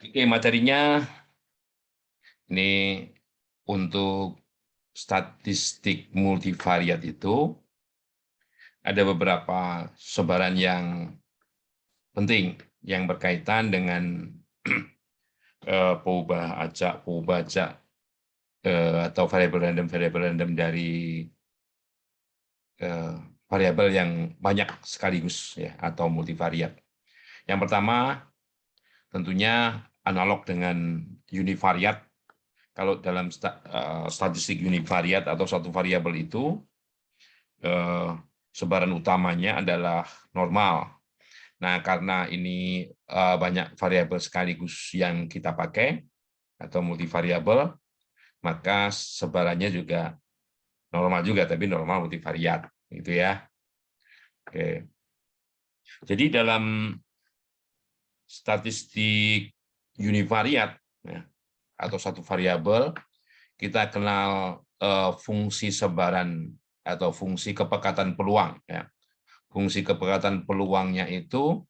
Oke, materinya ini untuk statistik multivariat itu ada beberapa sebaran yang penting yang berkaitan dengan peubah acak atau variabel random dari variabel yang banyak sekaligus ya atau multivariat. Yang pertama tentunya analog dengan univariat. Kalau dalam statistik univariat atau satu variabel itu sebaran utamanya adalah normal. Nah, karena ini banyak variabel sekaligus yang kita pakai atau multivariabel, maka sebarannya juga normal juga, tapi normal multivariat, gitu ya. Oke. Jadi dalam statistik univariat ya, atau satu variabel, kita kenal fungsi sebaran atau fungsi kepekatan peluang. Ya. Fungsi kepekatan peluangnya itu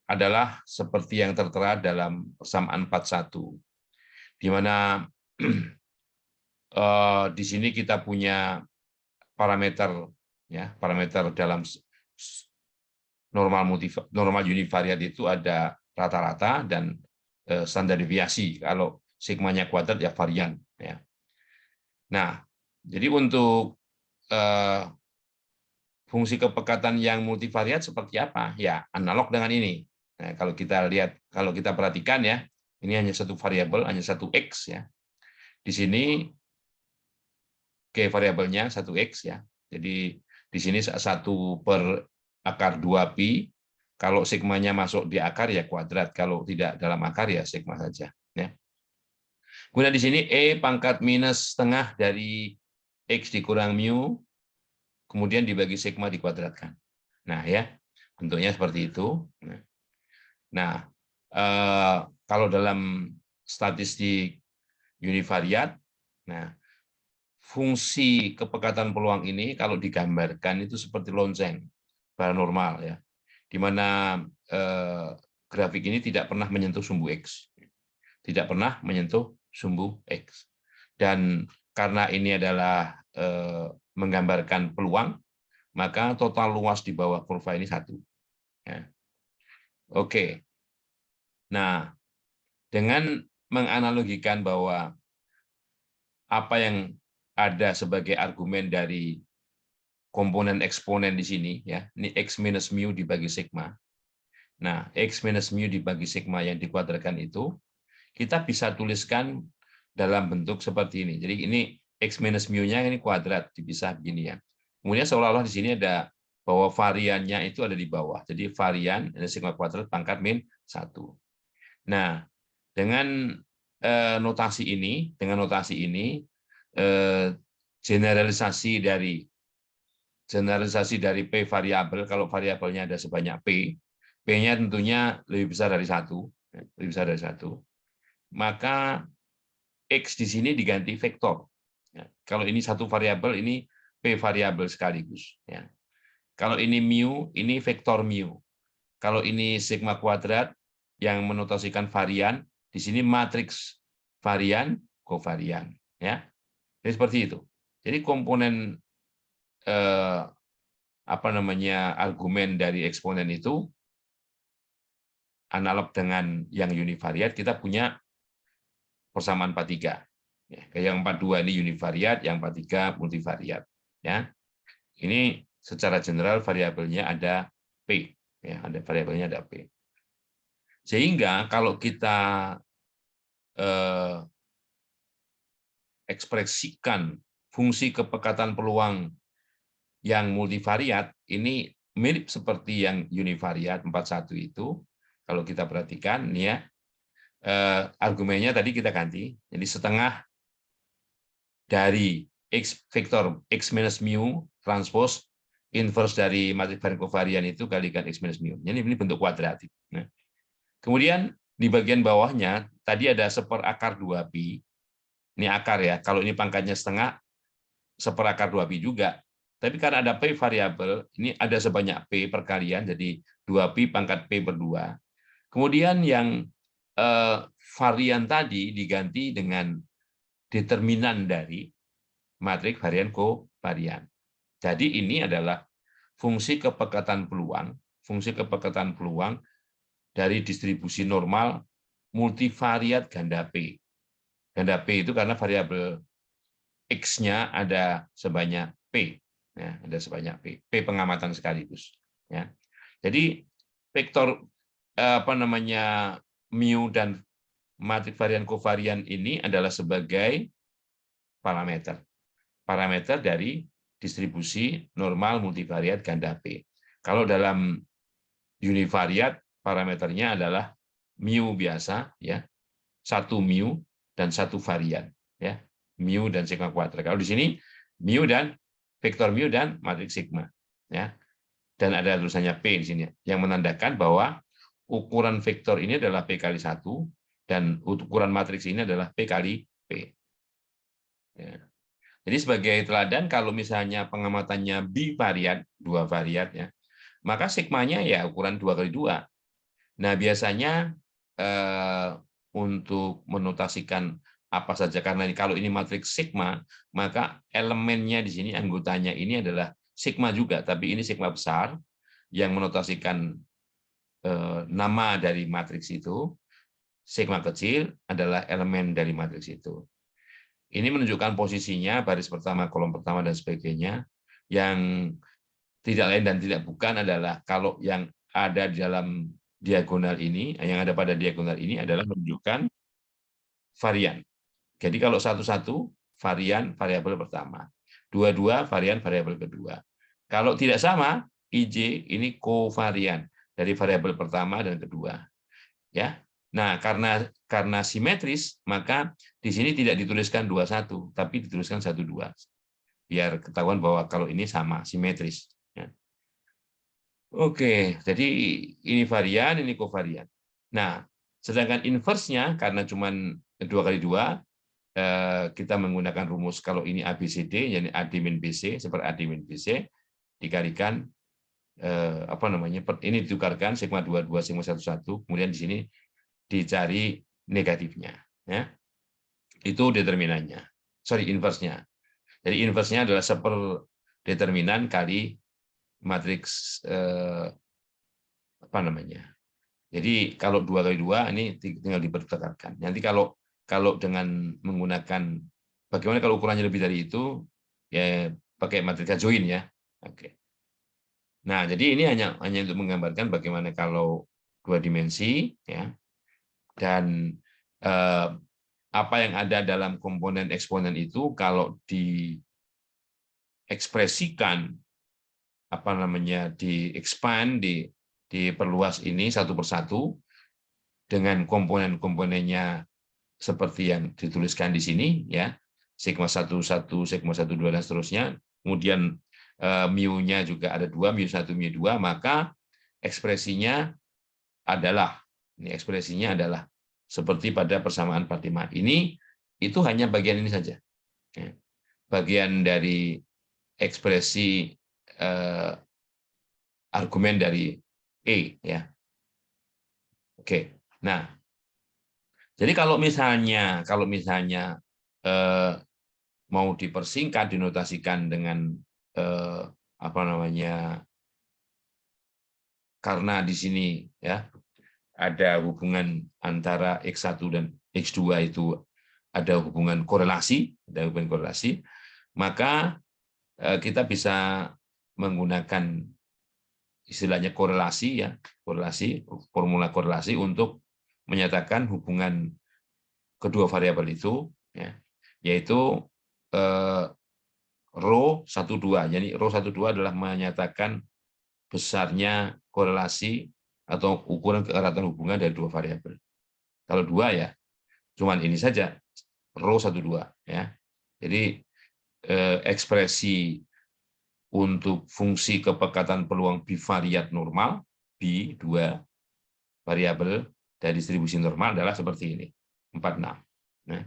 adalah seperti yang tertera dalam persamaan 41, di mana di sini kita punya parameter ya, parameter dalam normal univariat itu ada rata-rata dan standar deviasi. Kalau sigmanya kuadrat ya varian ya. Nah, jadi untuk fungsi kepekatan yang multivariat seperti apa? Ya, analog dengan ini. Nah, kalau kita lihat, kalau kita perhatikan ya, ini hanya satu variabel, hanya satu X ya. Di sini variabelnya satu X ya. Jadi di sini 1/2pi. Kalau sigmanya masuk di akar ya kuadrat, kalau tidak dalam akar ya sigma saja. Ya. Kemudian di sini E pangkat minus setengah dari X dikurang mu, kemudian dibagi sigma dikuadratkan. Nah ya, bentuknya seperti itu. Nah, kalau dalam statistik univariat, nah fungsi kepekatan peluang ini kalau digambarkan itu seperti lonceng paranormal ya, di mana grafik ini tidak pernah menyentuh sumbu X, tidak pernah menyentuh sumbu X, dan karena ini adalah menggambarkan peluang, maka total luas di bawah kurva ini 1. Ya. Oke, nah dengan menganalogikan bahwa apa yang ada sebagai argumen dari komponen eksponen di sini ya, ini X minus mu dibagi sigma. Nah, X minus mu dibagi sigma yang dikuadratkan itu kita bisa tuliskan dalam bentuk seperti ini. Jadi ini X minus mu-nya ini kuadrat dipisah begini ya. Kemudian seolah-olah di sini ada bahwa variannya itu ada di bawah. Jadi varian ada sigma kuadrat pangkat min 1. Nah, dengan notasi ini, generalisasi dari P variabel, kalau variabelnya ada sebanyak P, P-nya tentunya lebih besar dari 1, maka X di sini diganti vektor. Kalau ini satu variabel, ini P variabel sekaligus. Kalau ini mu, ini vektor mu. Kalau ini sigma kuadrat yang menotasikan varian, di sini matriks varian, kovarian. Ya, jadi seperti itu. Jadi komponen argumen dari eksponen itu analog dengan yang univariat, kita punya persamaan 43. Ya, yang 42 ini univariat, yang 43 multivariat. Ya, ini secara general variabelnya ada P. Ya, ada variabelnya ada P. Sehingga kalau kita ekspresikan fungsi kepekatan peluang yang multivariat, ini mirip seperti yang univariat 41 itu. Kalau kita perhatikan, nih ya, argumennya tadi kita ganti. Jadi setengah dari X vektor X minus mu transpose inverse dari matriks varian kovarian itu kalikan X minus mu. Jadi ini bentuk kuadratik. Nah, kemudian di bagian bawahnya tadi ada 1/2pi. Ini akar ya. Kalau ini pangkatnya setengah, 1/2pi juga. Tapi karena ada P variabel, ini ada sebanyak P perkalian, jadi 2pi pangkat P per 2. Kemudian yang varian tadi diganti dengan determinan dari matriks varian kovarian. Jadi ini adalah fungsi kepekatan peluang dari distribusi normal multivariat ganda P. Ganda P itu karena variabel X-nya ada sebanyak P, ya, ada sebanyak P, P pengamatan sekaligus. Ya. Jadi vektor mu dan matriks varian kovarian ini adalah sebagai parameter dari distribusi normal multivariat ganda P. Kalau dalam univariat parameternya adalah mu biasa, ya, 1 mu dan 1 varian, ya, mu dan sigma kuadrat. Kalau di sini mu dan vektor mu dan matriks sigma, ya, dan ada tulisannya P di sini yang menandakan bahwa ukuran vektor ini adalah P kali 1 dan ukuran matriks ini adalah P kali P. Ya. Jadi sebagai teladan, kalau misalnya pengamatannya bivariat, 2 variat, ya, maka sigmanya ya ukuran 2 kali 2. Nah, biasanya untuk menotasikan apa saja, karena kalau ini matriks sigma, maka elemennya di sini, anggotanya ini adalah sigma juga, tapi ini sigma besar yang menotasikan nama dari matriks itu, sigma kecil adalah elemen dari matriks itu. Ini menunjukkan posisinya, baris pertama, kolom pertama, dan sebagainya. Yang tidak lain dan tidak bukan adalah kalau yang ada di dalam diagonal ini, yang ada pada diagonal ini adalah menunjukkan varian. Jadi kalau 1-1 varian variabel pertama, 2-2 varian variabel kedua. Kalau tidak sama, IJ ini kovarian dari variabel pertama dan kedua. Ya. Nah, karena simetris, maka di sini tidak dituliskan 2-1, tapi dituliskan 1-2. Biar ketahuan bahwa kalau ini sama, simetris. Ya. Oke, jadi ini varian, ini kovarian. Nah, sedangkan inverse-nya, karena cuma 2 kali 2, kita menggunakan rumus kalau ini ABCD, jadi AD min BC, seperti AD min BC, dikalikan, ini ditukarkan, sigma 22, sigma 11, kemudian di sini dicari negatifnya, ya. Itu determinannya, inverse-nya. Jadi inverse-nya adalah determinan kali matriks Jadi kalau 2 kali 2 ini tinggal dipertekankan. Nanti kalau dengan menggunakan, bagaimana kalau ukurannya lebih dari itu, ya pakai matrika join, ya. Oke. Nah, jadi ini hanya untuk menggambarkan bagaimana kalau 2 dimensi, ya. Dan apa yang ada dalam komponen eksponen itu kalau diekspresikan, di-expand, diperluas ini satu persatu dengan komponen-komponennya seperti yang dituliskan di sini, ya, sigma 1, sigma 1, 2, dan seterusnya. Kemudian mu-nya juga ada 2, mu1, mu2, maka ekspresinya adalah seperti pada persamaan Fatima. Itu hanya bagian ini saja. Bagian dari ekspresi argumen dari E, ya. Oke. Nah, jadi kalau misalnya mau dipersingkat, dinotasikan dengan karena di sini, ya, ada hubungan antara X1 dan X2 itu ada hubungan korelasi, maka kita bisa menggunakan istilahnya korelasi, ya, formula korelasi untuk menyatakan hubungan kedua variabel itu, ya, yaitu rho 1,2. Jadi rho 1,2 adalah menyatakan besarnya korelasi atau ukuran keeratan hubungan dari dua variabel. Kalau 2, ya cuman ini saja, rho 1,2, ya. Jadi ekspresi untuk fungsi kepekatan peluang bivariat normal, B, 2 variabel dari distribusi normal adalah seperti ini, 4,6. Nah,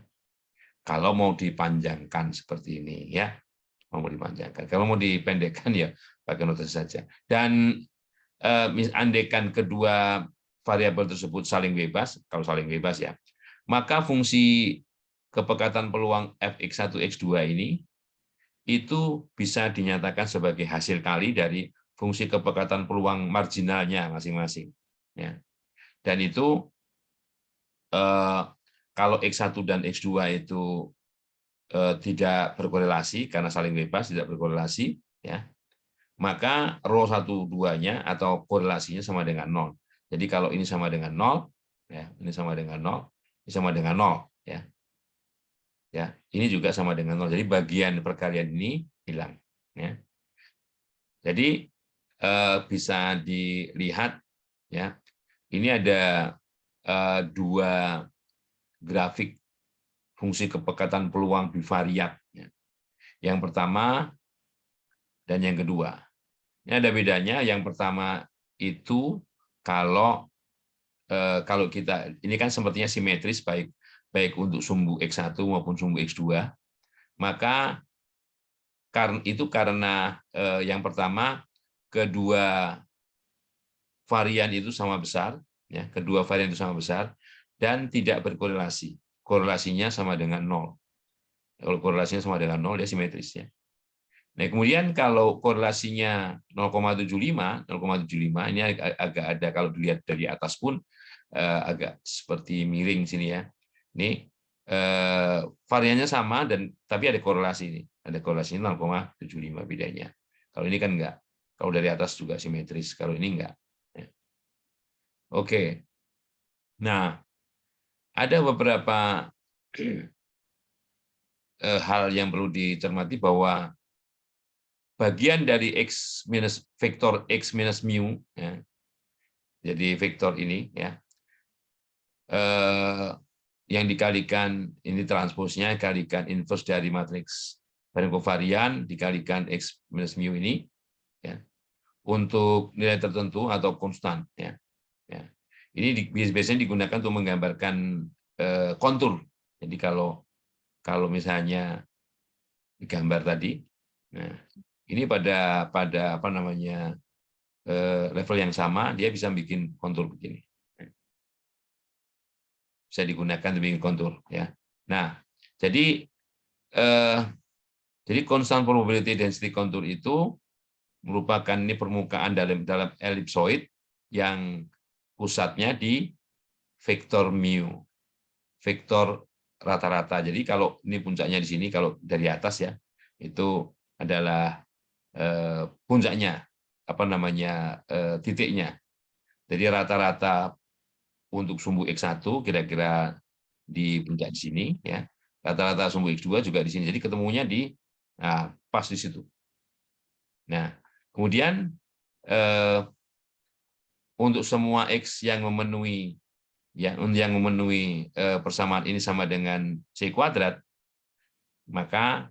kalau mau dipanjangkan seperti ini, ya, mau dipanjangkan. Kalau mau dipendekkan, ya pakai notasi saja. Dan andaikan kedua variabel tersebut saling bebas, kalau saling bebas ya, maka fungsi kepekatan peluang fx1, x2 ini itu bisa dinyatakan sebagai hasil kali dari fungsi kepekatan peluang marginalnya masing-masing. Ya. Dan itu kalau X1 dan X2 itu tidak berkorelasi karena saling bebas, tidak berkorelasi, ya, maka rho 1, 2-nya atau korelasinya sama dengan 0. Jadi kalau ini sama dengan 0, ya, ini sama dengan 0, ini sama dengan 0. Ya. Ya, ini juga sama dengan 0. Jadi bagian perkalian ini hilang. Ya. Jadi bisa dilihat, ya, ini ada dua grafik fungsi kepekatan peluang bivariat. Yang pertama dan yang kedua. Ini ada bedanya. Yang pertama itu kalau kita ini kan sepertinya simetris baik untuk sumbu X1 maupun sumbu X2, maka karena yang pertama kedua varian itu sama besar, ya, kedua varian itu sama besar dan tidak berkorelasi. Korelasinya sama dengan 0. Kalau korelasinya sama dengan 0, dia simetris. Ya. Nah, kemudian kalau korelasinya 0,75 ini agak ada, kalau dilihat dari atas pun agak seperti miring sini ya. Ini variannya sama tapi ada korelasi ini. Ada korelasi 0,75 bedanya. Kalau ini kan enggak. Kalau dari atas juga simetris, kalau ini enggak. Ya. Oke. Nah, ada beberapa hal yang perlu dicermati bahwa bagian dari vektor x minus mu, ya, jadi vektor ini ya, yang dikalikan ini transposnya dikalikan inverse dari matriks varian kovarian dikalikan x minus mu ini, ya, untuk nilai tertentu atau konstan, ya. Ya. Ini biasanya digunakan untuk menggambarkan kontur. Jadi kalau misalnya digambar tadi, nah ini pada apa namanya level yang sama, dia bisa bikin kontur begini. Bisa digunakan untuk bikin kontur, ya. Nah, jadi constant probability density kontur itu merupakan ini permukaan dalam elipsoid yang pusatnya di vektor mu, vektor rata-rata. Jadi kalau ini puncaknya di sini, kalau dari atas ya, itu adalah puncaknya, apa namanya, titiknya. Jadi rata-rata untuk sumbu X1 kira-kira di puncak di sini, ya. Rata-rata sumbu X2 juga di sini. Jadi ketemunya pas di situ. Nah, kemudian untuk semua X yang memenuhi persamaan ini sama dengan C kuadrat, maka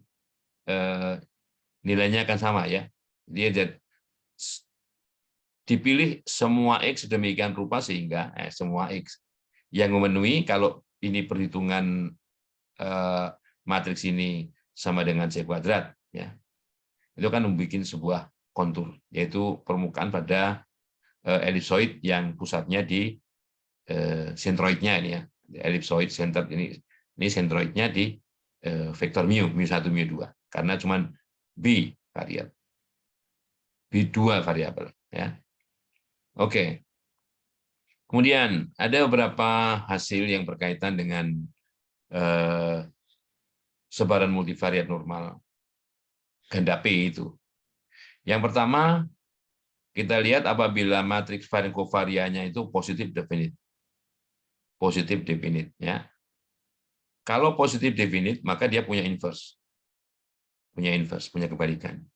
nilainya akan sama, ya. Dia dipilih semua X sedemikian rupa sehingga semua X yang memenuhi, kalau ini perhitungan matriks ini sama dengan C kuadrat, ya, itu kan membuat sebuah kontur, yaitu permukaan pada elipsoid yang pusatnya di sentroidnya ini, ya, elipsoid center ini sentroidnya di vektor mu1 mu2, karena cuma B variabel, B2 variabel, ya. Oke. Kemudian ada beberapa hasil yang berkaitan dengan sebaran multivariat normal ganda P itu. Yang pertama, kita lihat apabila matriks varian kovariannya itu positif definite. Positif definite, ya. Kalau positif definite, maka dia punya inverse. Punya kebalikan.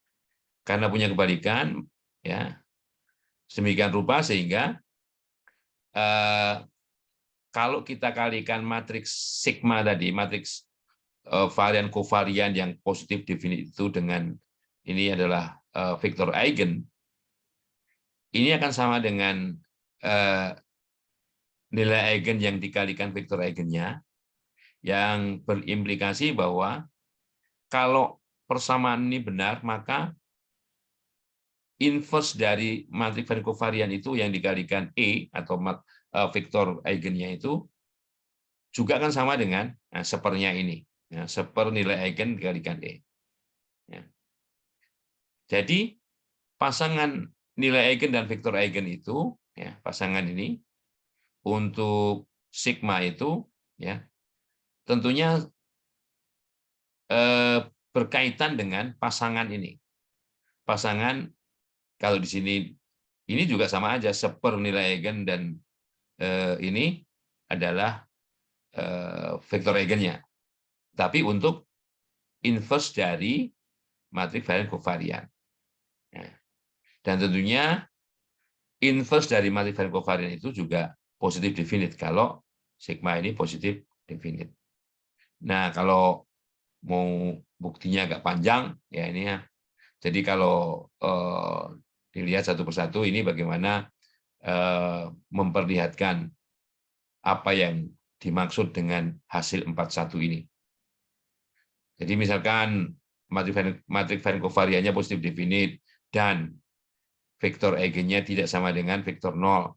Karena punya kebalikan, ya, sedemikian rupa sehingga kalau kita kalikan matriks sigma tadi, matriks varian kovarian yang positif definite itu dengan ini adalah vektor eigen, ini akan sama dengan nilai eigen yang dikalikan vektor eigennya, yang berimplikasi bahwa kalau persamaan ini benar, maka inverse dari matriks varian kovarian itu yang dikalikan E atau vektor eigennya itu juga kan sama dengan sepernya ini, ya, seper nilai eigen dikalikan E. Ya. Jadi pasangan nilai eigen dan vektor eigen itu, ya, pasangan ini untuk sigma itu, ya, tentunya berkaitan dengan pasangan ini. Pasangan kalau di sini ini juga sama aja, seper nilai eigen dan ini adalah vektor eigennya. Tapi untuk inverse dari matriks varian kovarian. Dan tentunya inverse dari matriks varian kovarian itu juga positif definite kalau sigma ini positif definite. Nah, kalau mau buktinya agak panjang, ya ini ya. Jadi kalau dilihat satu persatu ini bagaimana memperlihatkan apa yang dimaksud dengan hasil 41 ini. Jadi misalkan matriks varian kovariannya positif definite dan vektor eigennya tidak sama dengan vektor 0,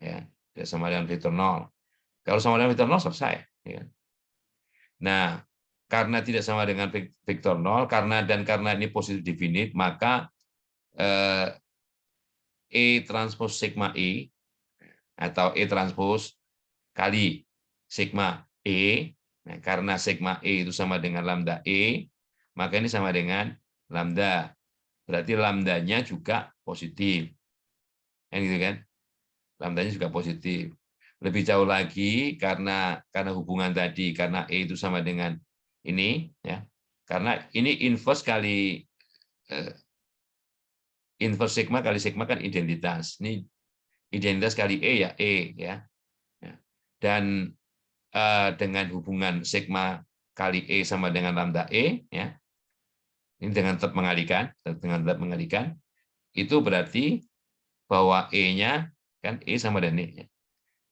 ya, tidak sama dengan vektor 0. Kalau sama dengan vektor 0 selesai. Ya. Nah, karena tidak sama dengan vektor 0, karena ini positif definite, maka E transpos sigma E atau E transpos kali sigma E, nah, karena sigma E itu sama dengan lambda E, maka ini sama dengan lambda. Berarti lambdanya juga positif. Kan gitu kan? Lambdanya juga positif. Lebih jauh lagi karena hubungan tadi, karena E itu sama dengan ini, ya. Karena ini inverse kali inverse sigma kali sigma kan identitas. Ini identitas kali E ya E, ya. Dan dengan hubungan sigma kali E sama dengan lambda E, ya. Ini dengan tetap mengalihkan, itu berarti bahwa E-nya kan E sama dengan E, ya.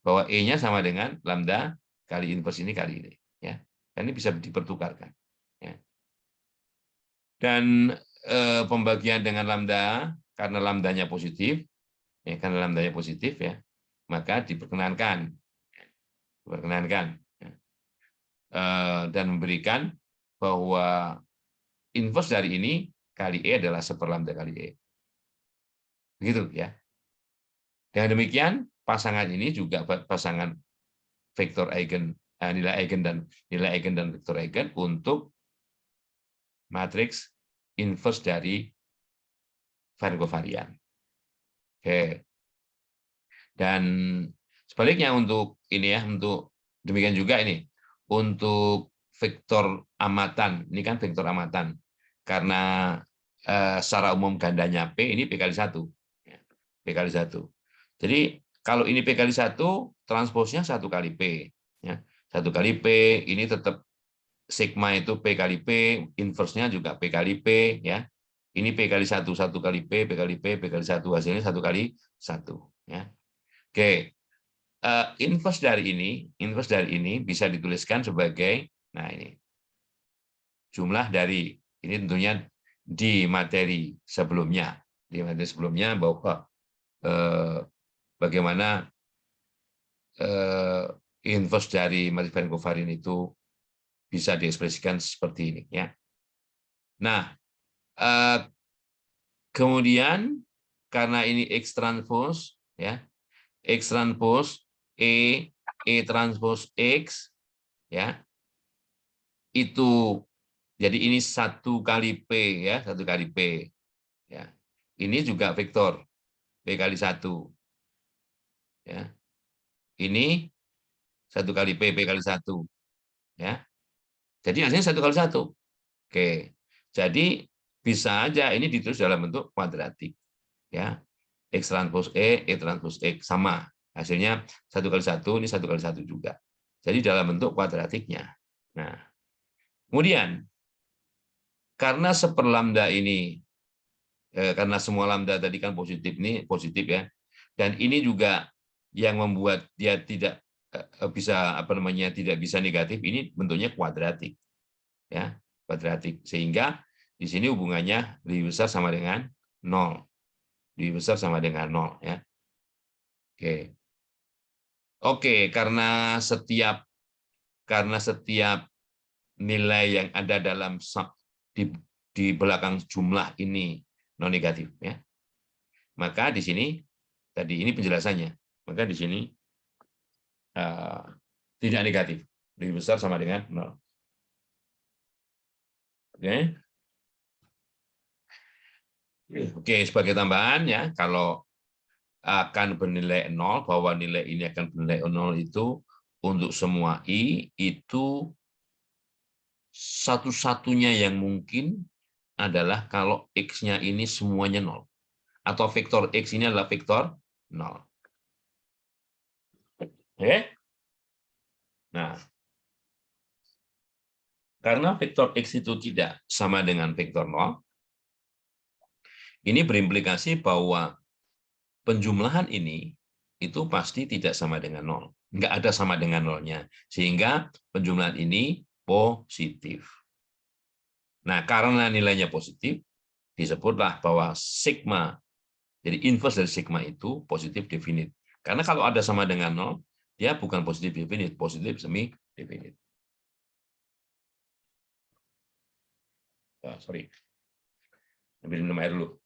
Bahwa E-nya sama dengan lambda kali inverse ini kali ini, ya. Dan ini bisa dipertukarkan, ya. Dan pembagian dengan lambda karena lambdanya positif, ya, karena lambdanya positif, ya, maka diperkenankan, ya. Dan memberikan bahwa inverse dari ini kali E adalah seperlambda kali E. Begitu, ya. Dengan demikian, pasangan ini juga pasangan vektor eigen, nilai eigen dan vektor eigen untuk matriks inverse dari varian kovarian. Oke. Dan sebaliknya untuk ini, ya, untuk demikian juga ini untuk vektor amatan. Ini kan vektor amatan. Karena secara umum gandanya P, ini P kali 1. P kali 1. Jadi kalau ini P kali 1, transposnya 1 kali P. Ya. 1 kali P, ini tetap sigma itu P kali P, inverse-nya juga P kali P. Ya. Ini P kali 1, 1 kali P, P kali P, P kali 1. Hasilnya 1 kali 1. Ya. Oke. Inverse dari ini bisa dituliskan sebagai, nah ini, jumlah dari, ini tentunya di materi sebelumnya. Di materi sebelumnya bahwa bagaimana inverse dari matriks varian kovarian itu bisa diekspresikan seperti ini, ya. Nah, kemudian karena ini X transpose, ya, X transpose E transpose X, ya, itu jadi ini 1 kali P, ya, 1 kali P, ya. Ini juga vektor P kali 1, ya. Ini 1 kali P, P kali 1, ya. Jadi hasilnya 1 kali 1. Oke. Jadi bisa aja ini ditulis dalam bentuk kuadratik, ya. X transpose E transpose X sama. Hasilnya 1 kali 1, ini 1 kali 1 juga. Jadi dalam bentuk kuadratiknya. Nah, kemudian karena seperlambda ini, karena semua lambda tadi kan positif, nih positif, ya. Dan ini juga yang membuat dia tidak bisa tidak bisa negatif, ini bentuknya kuadratik, ya, kuadratik, sehingga di sini hubungannya lebih besar sama dengan 0, lebih besar sama dengan 0, ya. Oke. Oke, karena setiap nilai yang ada dalam di belakang jumlah ini non negatif, ya. Maka di sini tadi ini penjelasannya. Maka di sini tidak negatif, lebih besar sama dengan 0. Oke. Oke, sebagai tambahan ya, kalau akan bernilai 0, bahwa nilai ini akan bernilai 0 itu untuk semua I itu satu-satunya yang mungkin adalah kalau X-nya ini semuanya 0. Atau vektor X ini adalah vektor 0. Oke? Nah, karena vektor X itu tidak sama dengan vektor 0, ini berimplikasi bahwa penjumlahan ini itu pasti tidak sama dengan 0. Nggak ada sama dengan 0-nya. Sehingga penjumlahan ini positif. Nah, karena nilainya positif, disebutlah bahwa sigma, jadi inverse dari sigma itu positif definite. Karena kalau ada sama dengan 0, dia bukan positif definite, positif semi definite. Oh, sorry. Ambil minum air dulu.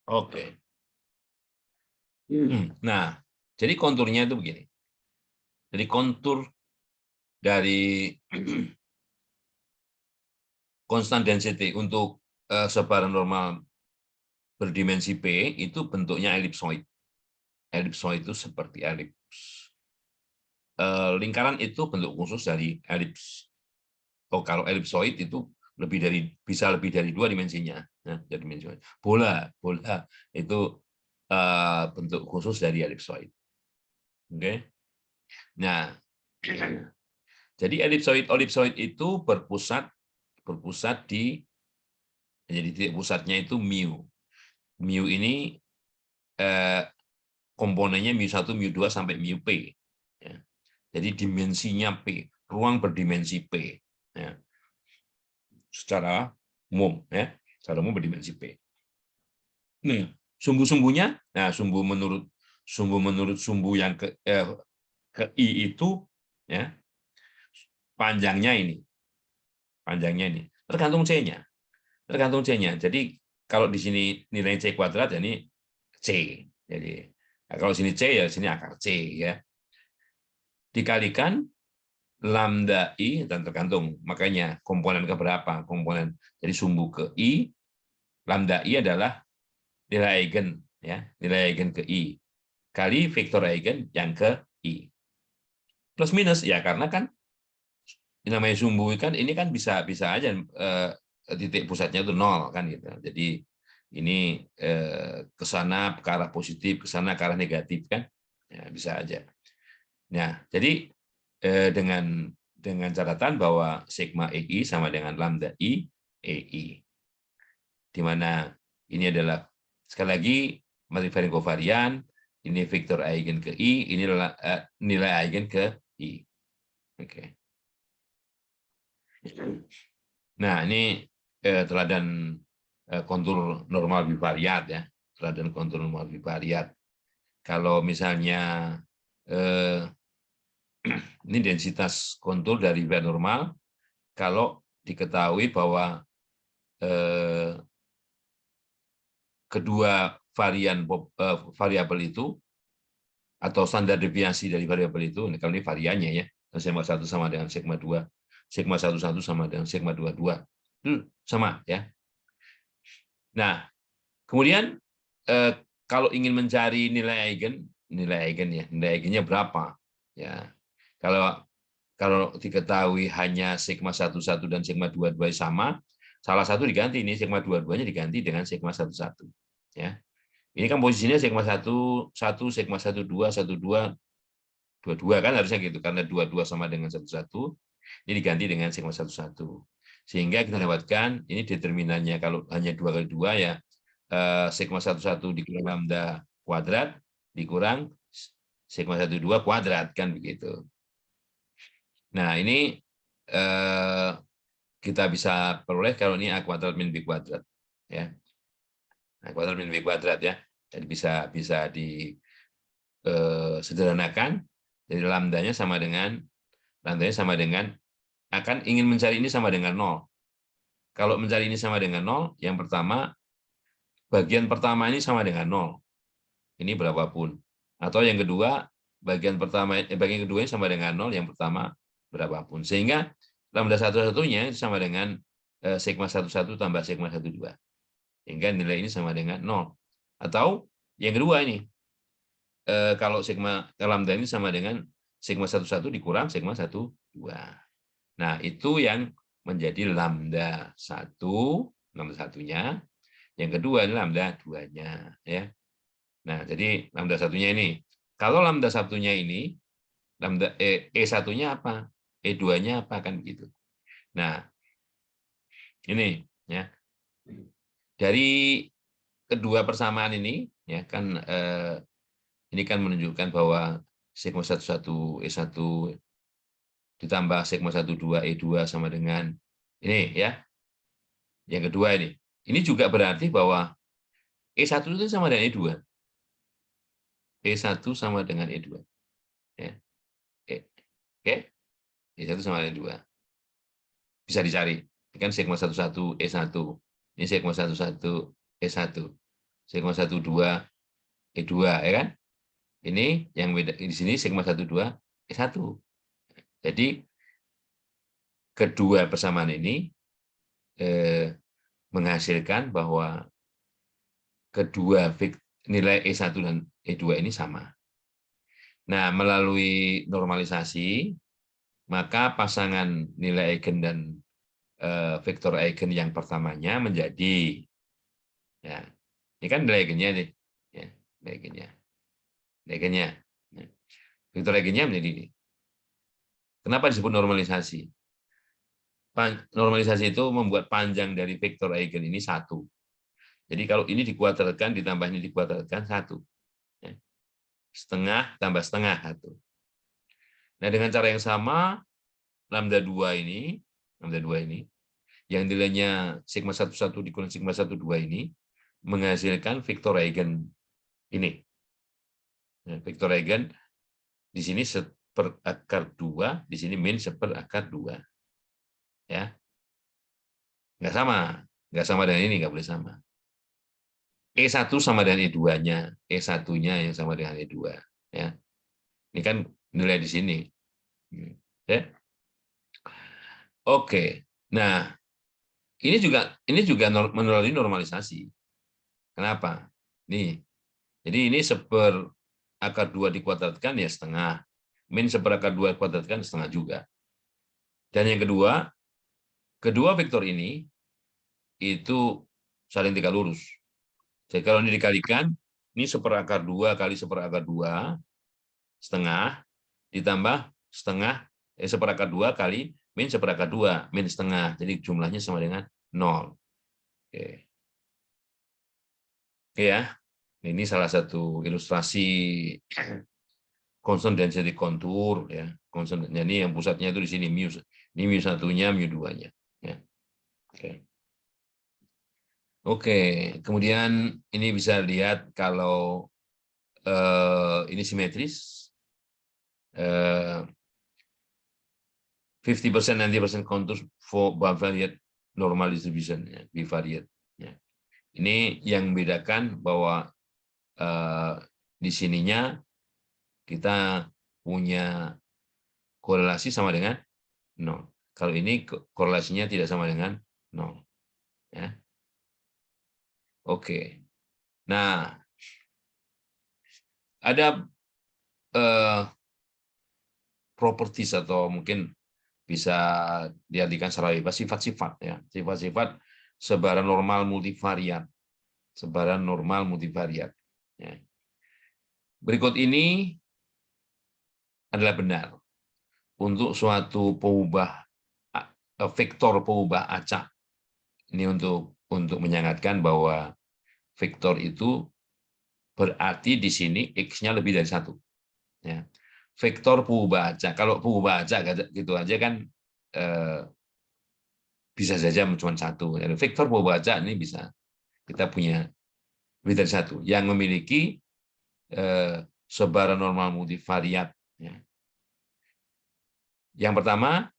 Oke. Nah, jadi konturnya itu begini. Jadi kontur dari constant density untuk sebaran normal berdimensi P itu bentuknya elipsoid. Elipsoid itu seperti elips. Lingkaran itu bentuk khusus dari elips. Oh, kalau elipsoid itu bisa lebih dari 2 dimensinya. Nah, dimensi. Bola itu bentuk khusus dari elipsoid. Oke. Nah, jadi elipsoid itu berpusat di, jadi titik pusatnya itu mu. Mu ini komponennya mu1, mu2 sampai mu p. Ya. Jadi dimensinya p, ruang berdimensi p. Ya. Secara umum, ya, secara umum berdimensi p. Nih, sumbu-sumbunya, nah sumbu menurut sumbu yang ke I itu, ya, panjangnya ini tergantung C-nya. Jadi kalau di sini nilai C kuadrat, ini C. Jadi kalau sini C, ya sini akar C, ya. Dikalikan lambda I, dan tergantung, makanya komponen ke berapa, komponen dari sumbu ke I, lambda I adalah nilai eigen, ya, nilai eigen ke I kali vektor eigen yang ke I. Plus minus, ya, karena kan namanya sumbu kan ini kan bisa aja titik pusatnya itu 0 kan gitu. Jadi ini ke sana ke arah positif, ke sana ke arah negatif kan, ya, bisa aja. Nah, jadi dengan catatan bahwa sigma EI sama dengan lambda I EI, di mana ini adalah sekali lagi multivarian kovarian, ini vektor eigen ke I, ini adalah nilai eigen ke I. Oke. Nah, ini teladan kontur normal bivariat, ya, teladan kontur normal bivariat. Kalau misalnya ini densitas kontur dari bivariat normal, kalau diketahui bahwa kedua variabel itu atau standar deviasi dari variabel itu, kalau ini variannya, ya, sigma 1 sama dengan sigma 2, sigma 11 sama dengan sigma 22, itu sama, ya. Nah, kemudian kalau ingin mencari nilai eigen ya, nilai eigennya berapa, ya. Kalau diketahui hanya sigma 11 dan sigma 22 sama, salah satu diganti, ini sigma 22-nya diganti dengan sigma 11, ya. Ini kan posisinya sigma 1, sigma 12, 12, 22 kan harusnya gitu, karena 22 sama dengan 11, ini diganti dengan sigma 11. Sehingga kita dapatkan ini determinannya kalau hanya 2 kali 2, ya, sigma 11 dikurang lambda kuadrat dikurang sigma 12 kuadrat kan begitu. Nah, ini kita bisa peroleh kalau ini A kuadrat min B kuadrat, ya. A kuadrat min B kuadrat, ya. Jadi bisa disederhanakan. Jadi lambdanya sama dengan akan ingin mencari ini sama dengan 0. Kalau mencari ini sama dengan 0, yang pertama bagian pertama ini sama dengan 0. Ini berapapun. Atau yang kedua, bagian kedua ini sama dengan 0, yang pertama berapapun. Sehingga lambda satu-satunya sama dengan sigma 11 tambah sigma 12. Sehingga nilai ini sama dengan 0. Atau yang kedua ini, kalau lambda ini sama dengan sigma 11 dikurang sigma 12. Nah, itu yang menjadi lambda 1, lambda satunya. Yang kedua ini lambda 2-nya. Ya. Nah, jadi lambda satunya ini. Kalau lambda satunya ini, lambda E1-nya apa? E2-nya apa? Kan begitu. Nah, ini ya. Dari kedua persamaan ini, ya kan ini kan menunjukkan bahwa sigma 11 E1 ditambah sigma 12 E2 sama dengan ini ya. Yang kedua ini. Ini juga berarti bahwa E1 itu sama dengan E2. E1 sama dengan E2. Ya. Oke. E1 sama dengan E2. Bisa dicari. Ini kan sigma 11 E1. Ini sigma 11 E1. Sigma 12 E2 ya kan? Ini yang beda di sini sigma 12 E1. Jadi kedua persamaan ini menghasilkan bahwa kedua nilai E1 dan E2 ini sama. Nah, melalui normalisasi, maka pasangan nilai eigen dan vektor eigen yang pertamanya menjadi, ya, ini kan nilai eigennya nih, ya, nilai eigennya. Vektor eigennya menjadi ini. Kenapa disebut normalisasi? Normalisasi itu membuat panjang dari vektor eigen ini 1. Jadi kalau ini dikuadratkan, ditambah ini dikuadratkan 1. Setengah tambah setengah 1. Nah, dengan cara yang sama, lambda 2 ini, yang nilainya sigma 11 dikurang sigma 12 ini, menghasilkan vektor eigen ini. Nah, vektor eigen di sini 1/2, di sini min 1/2. Ya. Nggak sama dengan ini, nggak boleh sama. E1 sama dengan E2-nya, E1-nya yang sama dengan E2. Ya. Ini kan nilai di sini. Ya. Oke. Nah, ini juga melalui normalisasi. Kenapa? Nih. Jadi ini 1/2 dikuadratkan ya setengah. Min 1/2 dikuadratkan setengah juga. Dan yang kedua vektor ini itu saling tegak lurus. Jadi kalau ini dikalikan, ini 1/2 kali 1/2 setengah ditambah setengah 1/2 kali min 1/2 min setengah. Jadi jumlahnya sama dengan 0. Oke. Oke ya. Ini salah satu ilustrasi constant density contour ya. Constant, ini yang pusatnya itu di sini mu. Ini mu1-nya, mu2-nya ya. Oke. Oke, kemudian ini bisa lihat kalau ini simetris. 50% 90% contours for bivariate normal distribution, ya, bivariate. Ya. Ini yang membedakan bahwa di sininya kita punya korelasi sama dengan 0. Kalau ini korelasinya tidak sama dengan 0. Ya. Oke. Nah, ada properties atau mungkin bisa diartikan secara bebas sifat-sifat ya, sifat-sifat sebaran normal multivariat, ya. Berikut ini adalah benar untuk suatu vektor pengubah acak. Ini untuk menyangatkan bahwa vektor itu berarti di sini X-nya lebih dari 1. Ya. Vektor pengubah acak. Kalau pengubah acak gitu aja kan bisa saja cuma 1. Vektor pengubah acak ini bisa kita punya lebih dari satu, yang memiliki sebaran normal multivariat. Ya. Yang pertama,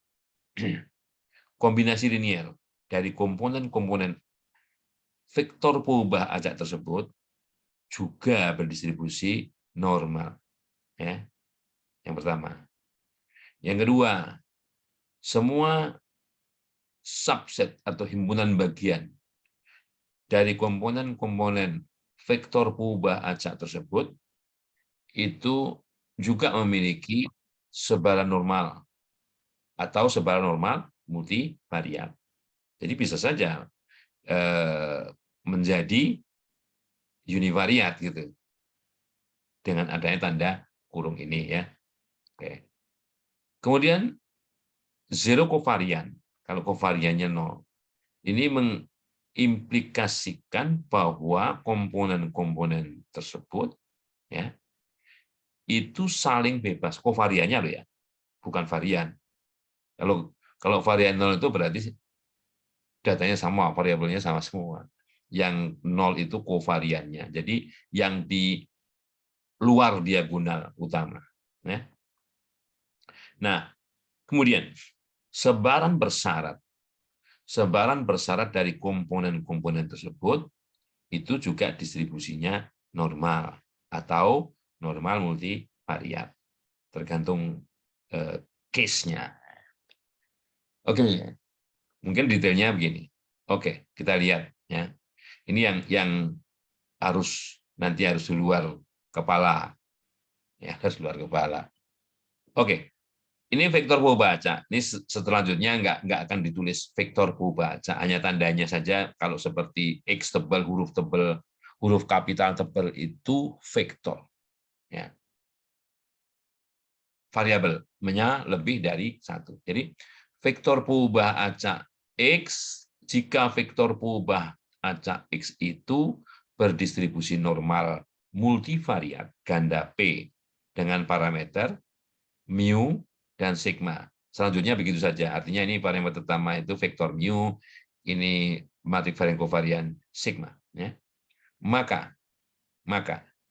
kombinasi linier dari komponen-komponen vektor pengubah acak tersebut juga berdistribusi normal. Ya. Yang pertama. Yang kedua, semua subset atau himpunan bagian dari komponen-komponen vektor pengubah acak tersebut itu juga memiliki sebaran normal atau sebaran normal multivariat. Jadi bisa saja menjadi univariat gitu dengan adanya tanda kurung ini ya. Oke. Kemudian zero kovarian. Kalau kovariannya 0. Ini mengimplikasikan bahwa komponen-komponen tersebut ya itu saling bebas. Kovariannya loh ya, bukan varian. Kalau varian 0 itu berarti datanya sama, variabelnya sama semua. Yang 0 itu kovariannya. Jadi yang di luar diagonal utama. Ya. Nah, kemudian sebaran bersyarat. Sebaran bersyarat dari komponen-komponen tersebut itu juga distribusinya normal atau normal multivariat. Tergantung case-nya. Oke, mungkin detailnya begini. Oke, kita lihat ya. Ini yang nanti harus di luar kepala. Ya, harus luar kepala. Oke. Ini vektor pembaca. Ini selanjutnya nggak akan ditulis vektor pembaca, hanya tandanya saja. Kalau seperti X tebal, huruf kapital tebal itu vektor. Ya. Variabelnya lebih dari satu. Jadi vektor pengubah acak X, jika vektor pengubah acak X itu berdistribusi normal multivariat ganda P dengan parameter mu dan sigma. Selanjutnya begitu saja. Artinya ini parameter pertama itu vektor mu, ini matrik varian kovarian sigma. Ya. Maka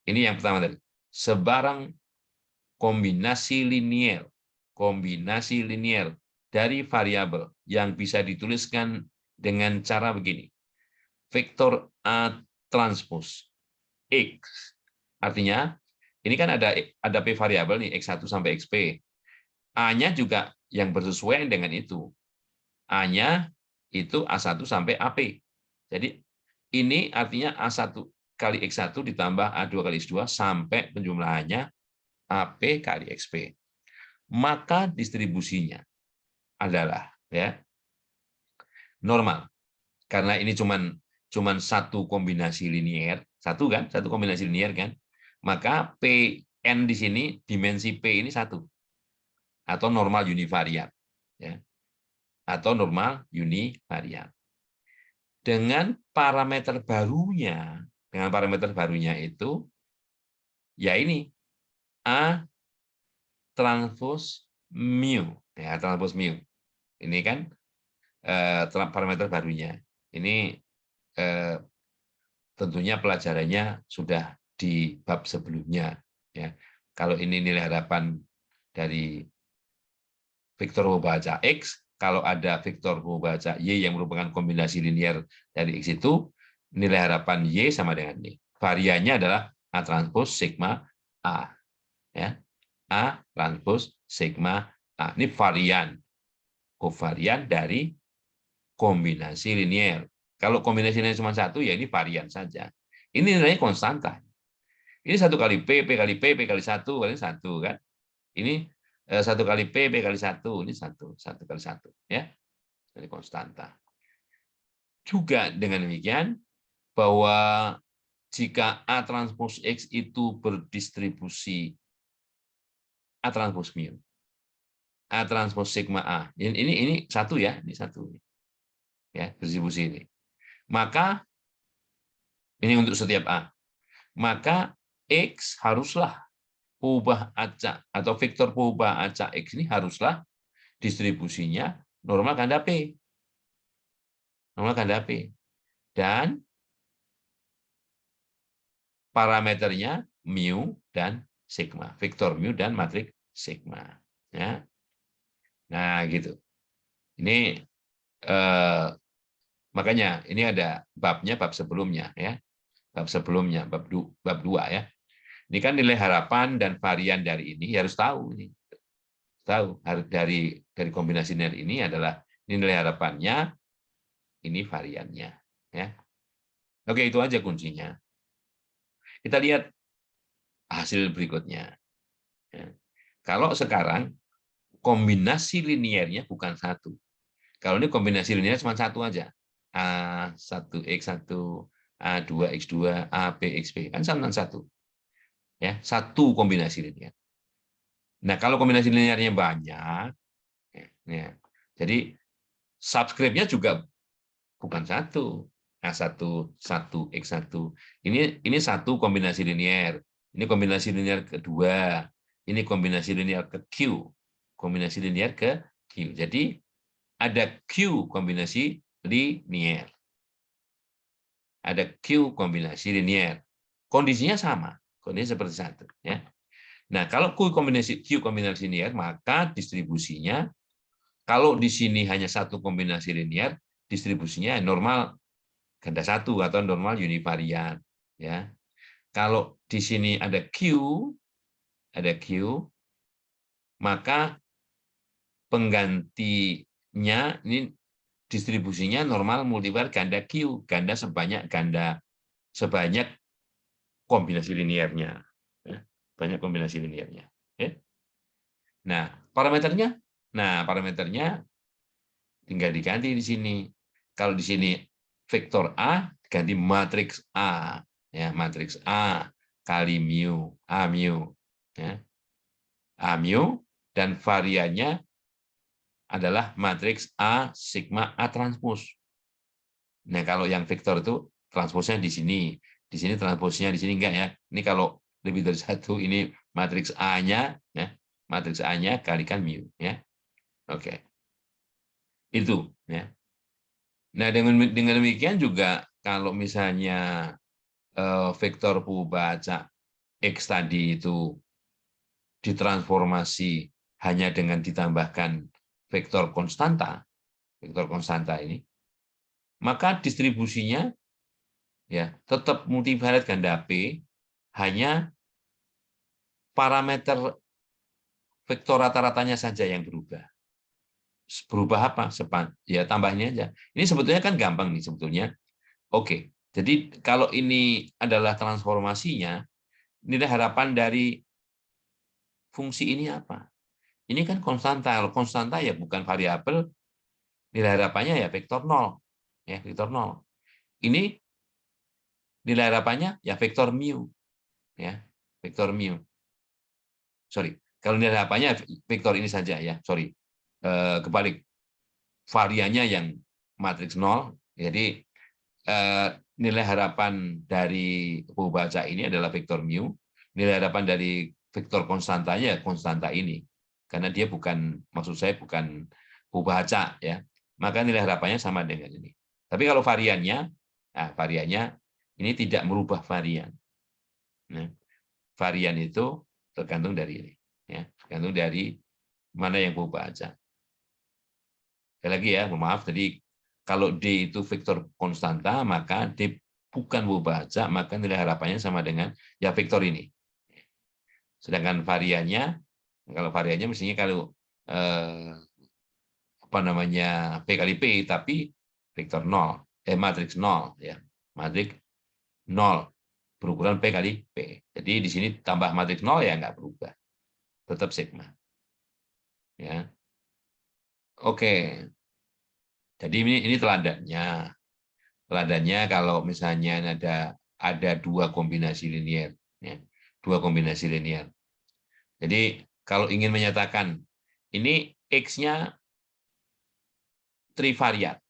ini yang pertama tadi. Sebarang kombinasi linier dari variabel yang bisa dituliskan dengan cara begini. Vektor A transpose X. Artinya ini kan ada P variabel nih X1 sampai XP. A-nya juga yang bersesuaian dengan itu. A-nya itu A1 sampai AP. Jadi ini artinya A1 kali X1 ditambah A2 kali X2 sampai penjumlahannya AP kali XP. Maka distribusinya adalah ya normal. Karena ini cuman satu kombinasi linier, satu kombinasi linier kan. Maka PN di sini dimensi P ini satu. Atau normal univariat ya. Atau normal univariat. Dengan parameter barunya itu ya ini A transpose mu ya, transpose mu. Ini kan parameter barunya. Ini tentunya pelajarannya sudah di bab sebelumnya ya. Kalau ini nilai harapan dari vektor pembaca X, kalau ada vektor pembaca Y yang merupakan kombinasi linier dari X itu, nilai harapan Y sama dengan Y. Variannya adalah A transpose sigma A. Ya. A transpose sigma A. Ini varian. Kovarian dari kombinasi linier. Kalau kombinasi linier cuma satu, ya ini varian saja. Ini nilainya konstanta. Ini 1 kali P, P kali P, P kali 1, kali 1 kan. Ini 1 kali P, P kali 1, ini 1 kali 1 ya. Jadi konstanta. Juga dengan demikian bahwa jika A transpose X itu berdistribusi A transpose mu, A transpose sigma A. Ini satu ya, ini satu. Ya, distribusi ini. Maka ini untuk setiap A. Maka X haruslah pengubah acak atau vektor pengubah acak X ini haruslah distribusinya normal ganda P. Normal ganda P. Dan parameternya mu dan sigma, vektor mu dan matriks sigma. Ya. Nah, gitu. Ini makanya ini ada babnya, bab sebelumnya ya. Bab sebelumnya, bab 2 ya. Ini kan nilai harapan dan varian dari ini harus tahu ini. Tahu dari kombinasi nilai ini adalah nilai harapannya, ini variannya ya. Oke, itu aja kuncinya. Kita lihat hasil berikutnya. Ya. Kalau sekarang kombinasi linearnya bukan satu. Kalau ini kombinasi linear cuma satu aja. A1X1, A2X2, ABXB. Kan sama satu. Ya, satu kombinasi linear. Nah, kalau kombinasi linearnya banyak, ya, jadi subscribe-nya juga bukan satu. A1, 1X1. Ini satu kombinasi linear. Ini kombinasi linear kedua. Ini kombinasi linear ke Q. Kombinasi linear ke Q. Jadi ada Q kombinasi linear. Ada Q kombinasi linear. Kondisinya sama. Kondisi seperti satu. Ya. Nah, kalau Q kombinasi linear, maka distribusinya, kalau di sini hanya satu kombinasi linear, distribusinya normal ganda satu atau normal univarian. Ya. Kalau di sini ada Q, maka penggantinya ini distribusinya normal multivariat ganda Q, ganda sebanyak kombinasi linearnya. Ya, banyak kombinasi linearnya. Ya. Nah, parameternya tinggal diganti di sini. Kalau di sini vektor A ganti matriks A, ya, matriks A kali mu, A mu, ya. A mu dan variannya adalah matriks A sigma A transpos. Nah, kalau yang vektor itu transposnya di sini transposnya di sini enggak ya. Ini kalau lebih dari satu, ini matriks A-nya, ya, matriks A-nya kalikan mu, ya. Oke, itu, ya. Nah, dengan demikian juga kalau misalnya vektor baca X tadi itu ditransformasi hanya dengan ditambahkan vektor konstanta ini, maka distribusinya ya tetap multivariat ganda P, hanya parameter vektor rata-ratanya saja yang berubah. Berubah apa? Ya tambahnya aja. Ini sebetulnya kan gampang nih sebetulnya. Oke, jadi kalau ini adalah transformasinya, nilai harapan dari fungsi ini apa? Ini kan konstanta. Kalau konstanta ya bukan variabel, nilai harapannya ya vektor 0. Ya, vektor 0. Ini nilai harapannya ya vektor mu. Ya, vektor mu. Sorry, kalau nilai harapannya vektor ini saja ya, sorry. Kebalik. Variannya yang matriks 0. Jadi nilai harapan dari baca ini adalah vektor mu. Nilai harapan dari vektor konstantanya konstanta ini. Karena dia bukan, maksud saya bukan baca ya. Maka nilai harapannya sama dengan ini. Tapi kalau variannya, ini tidak merubah varian. Nah, varian itu tergantung dari ini. Ya, tergantung dari mana yang baca. Sekali lagi ya, maaf, tadi kalau D itu vektor konstanta, maka D bukan baca, maka nilai harapannya sama dengan ya vektor ini. Sedangkan variannya, kalau variannya mestinya kalau apa namanya P kali P, tapi vektor 0, matriks 0 ya, matriks 0 berukuran P kali P. Jadi di sini tambah matriks 0 ya nggak berubah, tetap sigma. Ya, oke. Jadi ini teladannya. Teladannya kalau misalnya ada dua kombinasi linear, ya, dua kombinasi linear. Jadi kalau ingin menyatakan ini X-nya trivariat,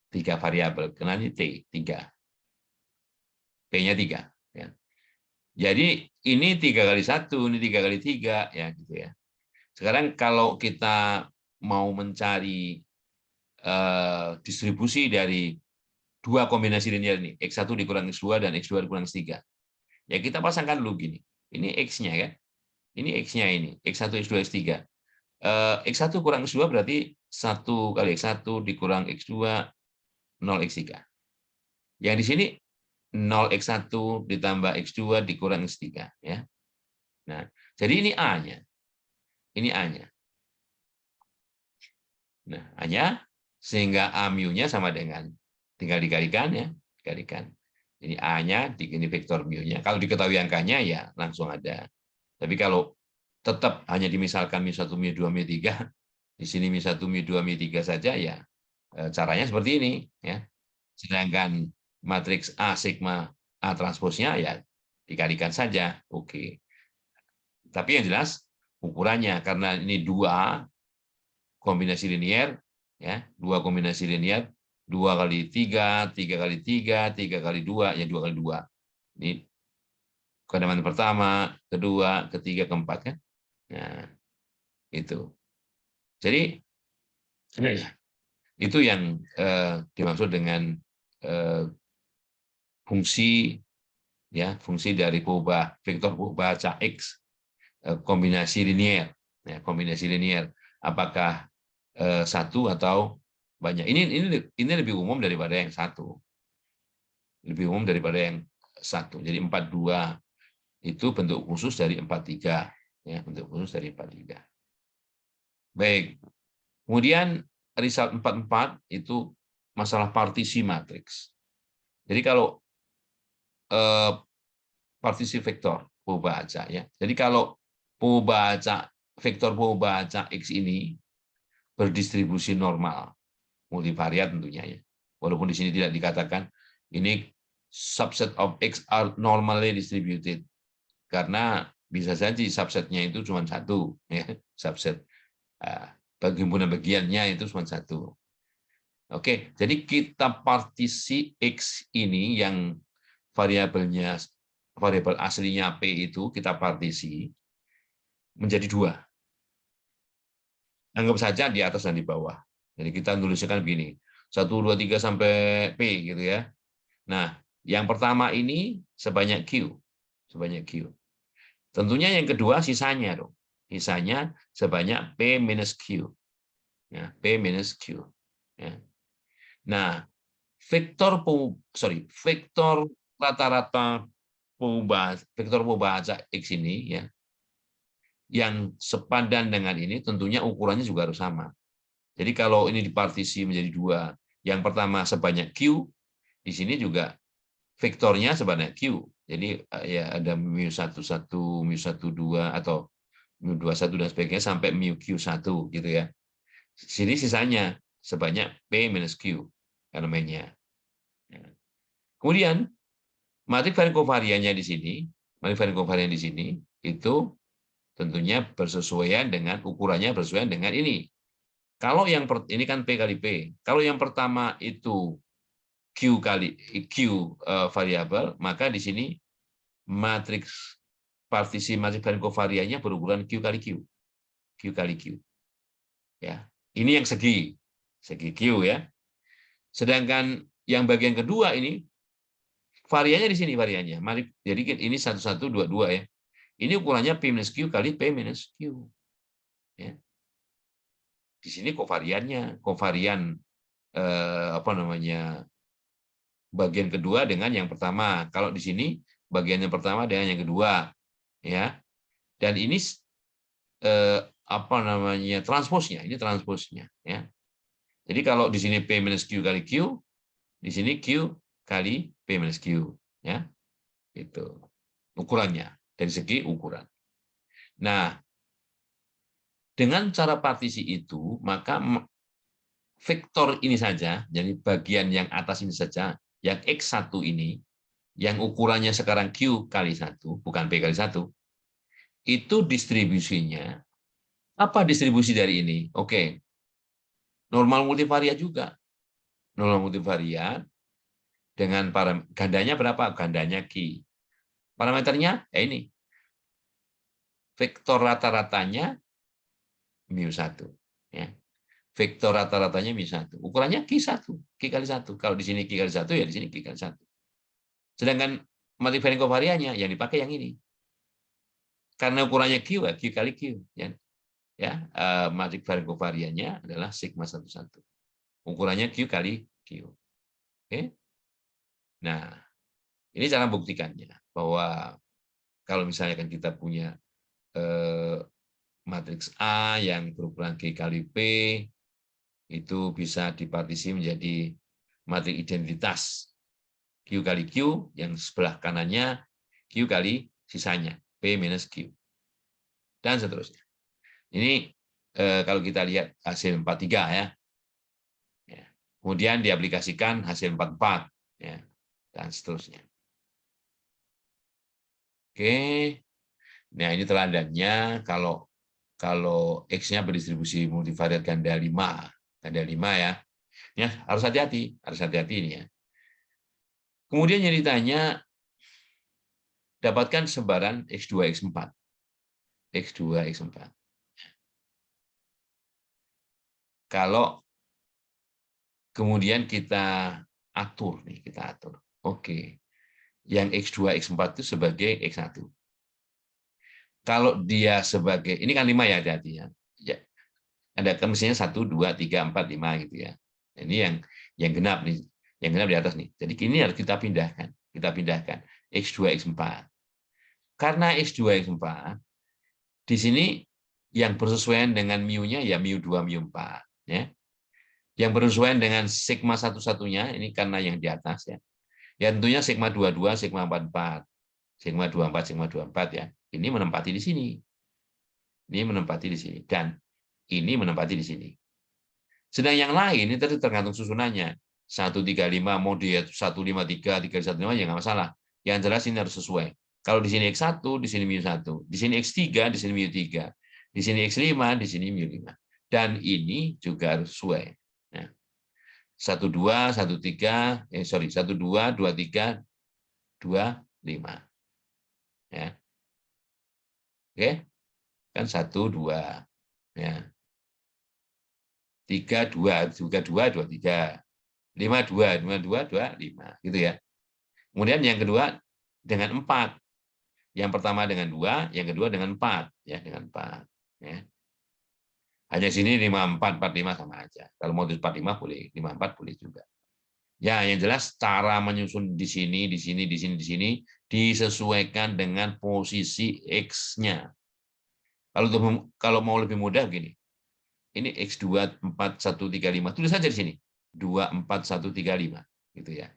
tiga variabel, karena ini T, 3. P-nya 3. Ya. Jadi ini 3 kali 1, ini 3 kali 3, ya gitu ya. Sekarang kalau kita mau mencari distribusi dari dua kombinasi linear ini, X1 dikurang X2 dan X2 dikurang X3. Ya kita pasangkan dulu gini. Ini X-nya kan. Ini X-nya ini, X1, X2, X3. X1 kurang X2 berarti 1 kali X1 dikurang X2, 0 X3. Yang di sini 0x1 ditambah x2 dikurang x3 ya. Nah, jadi ini A-nya. Ini A-nya. Nah, A-nya sehingga A mu-nya sama dengan tinggal dikalikan ya, dikalikan. Ini A-nya ini vektor mu-nya. Kalau diketahui angkanya ya langsung ada. Tapi kalau tetap hanya dimisalkan mu1, mu2, mu3, di sini mu1, mu2, mu3 saja ya caranya seperti ini ya. Sedangkan matriks A sigma A transposnya ya dikalikan saja. Oke. Tapi yang jelas ukurannya karena ini dua kombinasi linear ya, dua kombinasi linear, 2 kali 3, 3 kali 3, 3 kali 2 ya 2 kali 2. Ini keadaman pertama, kedua, ketiga, keempat kan. Nah, itu. Jadi itu yang dimaksud dengan fungsi ya, fungsi dari vektor baca X kombinasi linear ya, kombinasi linear apakah satu atau banyak. Ini lebih umum daripada yang satu, lebih umum daripada yang satu. Jadi 42 itu bentuk khusus dari 43 ya, bentuk khusus dari 43. Baik, kemudian result 44 itu masalah partisi matriks. Jadi kalau partisi vektor pembaca ya. Jadi kalau pembaca vektor pembaca X ini berdistribusi normal, multivariat tentunya ya. Walaupun di sini tidak dikatakan ini subset of X are normally distributed, karena bisa saja subsetnya itu cuma satu, ya, subset himpunan bagiannya itu cuma satu. Oke, jadi kita partisi X ini yang variabelnya variabel aslinya P itu kita partisi menjadi dua. Anggap saja di atas dan di bawah. Jadi kita nuliskan begini, 1, 2, 3 sampai P gitu ya. Nah, yang pertama ini sebanyak Q. Sebanyak Q. Tentunya yang kedua sisanya dong. Sisanya sebanyak P minus Q. Ya, P minus Q. Ya. Nah, vektor rata-rata vektor pembaca X ini ya, yang sepadan dengan ini tentunya ukurannya juga harus sama. Jadi kalau ini dipartisi menjadi dua, yang pertama sebanyak Q, di sini juga vektornya sebanyak Q. Jadi ya ada mu11, mu12 atau mu21 dan sebagainya sampai mu Q1 gitu ya. Sini sisanya sebanyak P minus Q elemennya. Kemudian matriks varian kovariannya di sini, matriks varian kovarian di sini itu tentunya bersesuaian dengan ukurannya bersesuaian dengan ini. Kalau yang ini kan P kali P. Kalau yang pertama itu Q kali Q variabel, maka di sini matriks partisi matriks varian kovariannya berukuran Q kali Q. Q kali Q. Ya. Ini yang segi Q ya. Sedangkan yang bagian kedua ini variannya di sini variannya. Jadi ini 1122 ya. Ini ukurannya P minus Q kali P minus Q. Ya. Di sini kovariannya, kovarian apa namanya, bagian kedua dengan yang pertama. Kalau di sini bagian yang pertama dengan yang kedua, ya. Dan ini apa namanya, transposnya. Ini transposnya, ya. Jadi kalau di sini P minus Q kali Q, di sini Q kali P minus Q, ya. Itu ukurannya dari segi ukuran. Nah, dengan cara partisi itu, maka vektor ini saja, jadi bagian yang atas ini saja, yang X1 ini, yang ukurannya sekarang Q kali 1, bukan P kali 1, itu distribusinya, apa distribusi dari ini? Oke, normal multivariat juga. Normal multivariat, dengan gandanya berapa? Gandanya Q. Parameternya, ya ini. Vektor rata-ratanya mu1. Ya. vektor rata-ratanya mu1. Ukurannya Q1, Q kali 1. Kalau di sini Q kali 1, ya di sini Q kali 1. Sedangkan matrix varying kovariannya yang dipakai yang ini. Karena ukurannya Q, ya Q kali Q. Matrix varying kovariannya adalah sigma 11. Ukurannya Q kali Q. Oke. Nah, ini cara buktikannya. Bahwa kalau misalnya kan kita punya matriks A yang berukuran G kali P, itu bisa dipartisi menjadi matriks identitas Q kali Q, yang sebelah kanannya Q kali sisanya, P minus Q. Dan seterusnya. Ini kalau kita lihat hasil 43 ya. Kemudian diaplikasikan hasil 44 ya, dan seterusnya. Oke. Nah, ini teladannya kalau X-nya berdistribusi multivariat ganda 5 ya. Ya, harus hati-hati ini ya. Kemudian yang ditanya, dapatkan sebaran X2, X4. X2, X4. Kalau kemudian kita atur. Oke. Yang X2, X4 itu sebagai X1. Kalau dia sebagai, ini kan 5 ya hati-hati ya. Ada kan mestinya 1, 2, 3, 4, 5 gitu ya. Ini yang genap nih, yang genap di atas nih. Jadi ini harus kita pindahkan. X2, X4. Karena X2, X4 di sini yang bersesuaian dengan mu-nya ya mu2, mu4 ya. Yang bersesuaian dengan sigma satu-satunya ini karena yang di atas ya. Ya tentunya sigma 22, sigma 44. Sigma 24, sigma 24 ya. Ini menempati di sini. Dan ini menempati di sini. Sedang yang lain ini tergantung susunannya. 135 mau dia 153, 315 ya nggak masalah. Yang jelas ini harus sesuai. Kalau di sini X1, di sini mu1, di sini X3, di sini mu3, di sini X5, di sini mu5. Dan ini juga harus sesuai. Nah, 12, 13, 12, 23, 25. Ya. Oke? Kan 1, 2. Ya. 3, 2, juga 2, 23. 5, 2, 2, 5. Gitu ya. Kemudian yang kedua dengan 4. Yang pertama dengan 2, yang kedua dengan 4. Ya, dengan 4. Ya. Hanya sini 54, 45 sama aja. Kalau mau 45 boleh, 54 boleh juga. Ya, yang jelas cara menyusun di sini, di sini, di sini, di sini disesuaikan dengan posisi X-nya. Kalau mau lebih mudah begini. Ini X2 4135, tulis saja di sini. 24135 gitu ya.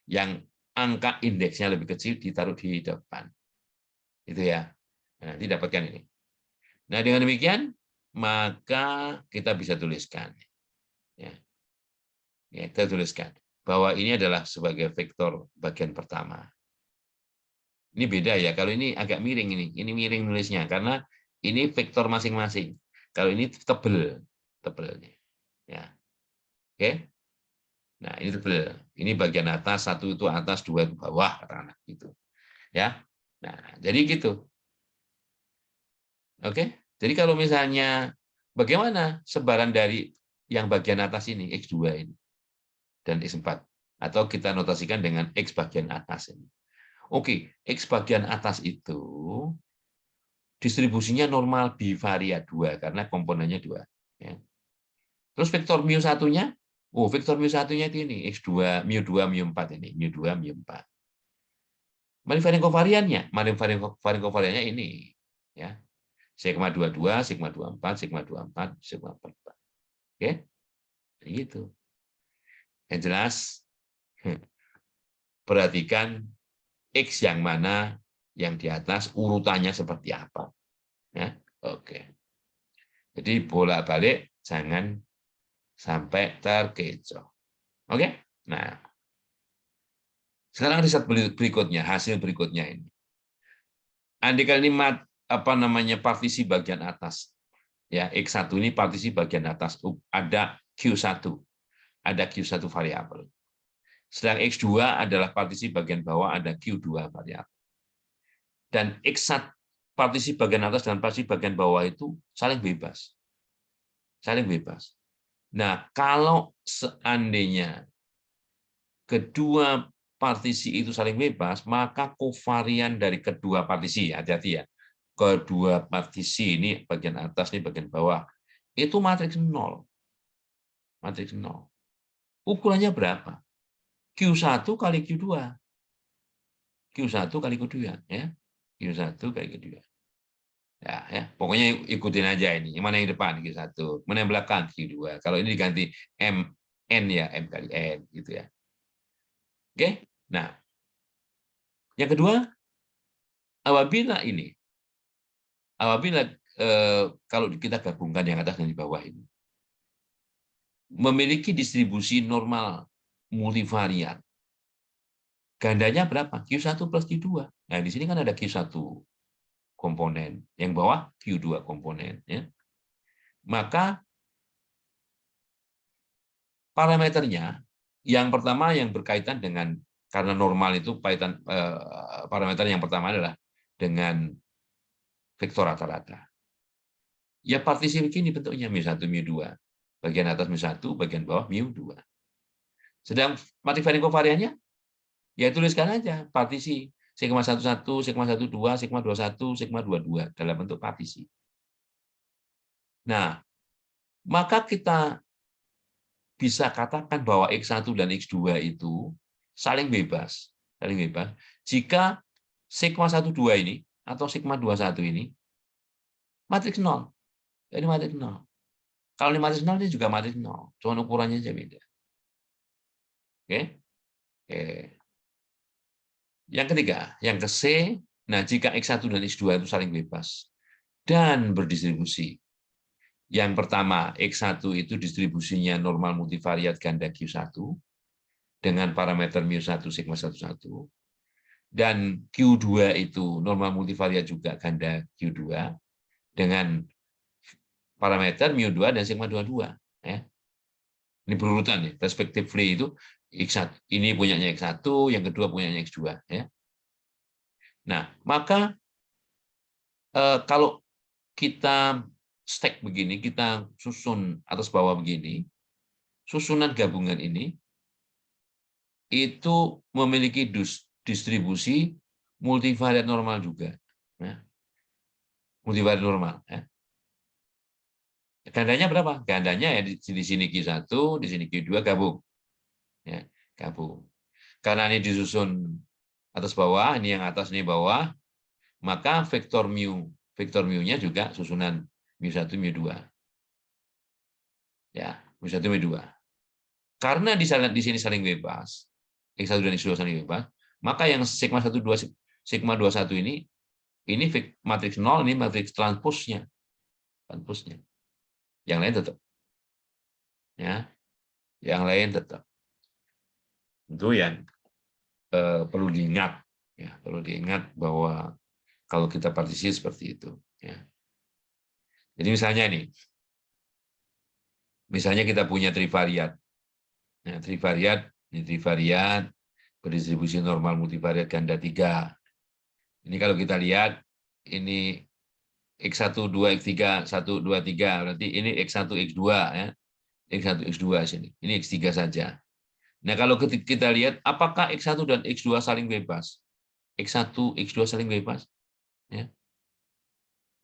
Yang angka indeksnya lebih kecil ditaruh di depan. Itu ya. Nah, nanti dapatkan ini. Nah, dengan demikian maka kita bisa tuliskan ya. Kita tuliskan bahwa ini adalah sebagai vektor bagian pertama. Ini beda ya, kalau ini agak miring ini miring nulisnya karena ini vektor masing-masing. Kalau ini tebelnya. Ya. Oke. Nah, ini tebel. Ini bagian atas, 1 itu atas, 2 itu bawah katakanlah gitu. Ya. Nah, jadi gitu. Oke. Jadi kalau misalnya bagaimana sebaran dari yang bagian atas ini X2 ini dan X4 atau kita notasikan dengan X bagian atas ini. Oke, X bagian atas itu distribusinya normal bivariat 2 karena komponennya 2 ya. Terus vektor mu1-nya, vektor mu1-nya itu ini X2, mu2, mu4 ini, mu2, mu4. Matrix varying kovariannya ini ya. Sigma 22, sigma 24, sigma 24, sigma 44. Oke? Begitu. Yang jelas perhatikan X yang mana yang di atas urutannya seperti apa. Ya, oke. Jadi bolak-balik jangan sampai terkecoh. Oke? Nah, sekarang riset berikutnya, hasil berikutnya ini. Andai kalimat partisi bagian atas. Ya, X1 ini partisi bagian atas. Ada Q1. Ada Q1 variabel. Sedang X2 adalah partisi bagian bawah, ada Q2 variabel. Dan X1 partisi bagian atas dan partisi bagian bawah itu saling bebas. Saling bebas. Nah, kalau seandainya kedua partisi itu saling bebas, maka kovarian dari kedua partisi, hati-hati ya, kedua partisi ini bagian atas, ini bagian bawah, itu matriks nol. Matriks nol. Ukurannya berapa? Q1 kali Q2. Q1 kali Q2. Ya. Q1 kali Q2. Ya, pokoknya ikutin aja ini. Yang mana yang depan Q1, mana yang belakang Q2. Kalau ini diganti M N ya, M kali N gitu ya. Oke. Nah, yang kedua, apabila kalau kita gabungkan yang atas dan di bawah ini memiliki distribusi normal multivariat. Gandanya berapa? Q1 plus Q2. Nah, di sini kan ada Q1 komponen, yang bawah Q2 komponen ya. Maka parameternya yang pertama yang berkaitan dengan, karena normal itu parameter yang pertama adalah dengan vektor rata-rata. Ya partisi begini bentuknya, mu1, mu2. Bagian atas mu1, bagian bawah mu2. Sedang matrix varying kovariannya, ya tuliskan aja partisi sigma 11, sigma 12, sigma 21, sigma 22 dalam bentuk partisi. Nah, maka kita bisa katakan bahwa X1 dan X2 itu saling bebas jika sigma 12 ini atau sigma 21 ini matriks nol. Ini matriks nol. Kalau ini matriks nol, ini juga matriks nol. Cuma ukurannya aja beda. Oke. Oke. Yang ketiga, yang ke C, nah jika X1 dan X2 itu saling bebas dan berdistribusi. Yang pertama, X1 itu distribusinya normal multivariat ganda Q1 dengan parameter mu1 sigma 11, dan Q2 itu normal multivariat juga ganda Q2 dengan parameter mu2 dan sigma 22 ya. Ini berurutan ya, respectively itu X1 ini punyanya X1, yang kedua punyanya X2 ya. Nah, maka kalau kita stack begini, kita susun atas bawah begini, susunan gabungan ini itu memiliki distribusi multivariat normal juga. Ya. Multivariat normal. Ya. Gandanya berapa? Gandanya ya di sini Q1, di sini Q2 gabung. Ya, gabung. Karena ini disusun atas bawah, ini yang atas, ini bawah, maka vektor mu-nya juga susunan mu1, mu2. Ya, mu1, mu2. Karena di sini saling bebas, X1 dan X2 saling bebas, maka yang sigma 12, sigma 21 ini matriks 0, ini matriks transposnya. Yang lain tetap. Ya, yang lain tetap. Itu yang perlu diingat. Ya, perlu diingat bahwa kalau kita partisi seperti itu. Ya. Jadi misalnya kita punya trivariat. Nah, trivariat berdistribusi normal multivariat ganda 3. Ini kalau kita lihat, ini X1, 2, X3, 1, 2, 3. Berarti ini X1, X2. Ya. X1, X2 sini. Ini X3 saja. Nah, kalau kita lihat, apakah X1 dan X2 saling bebas? X1, X2 saling bebas? Ya.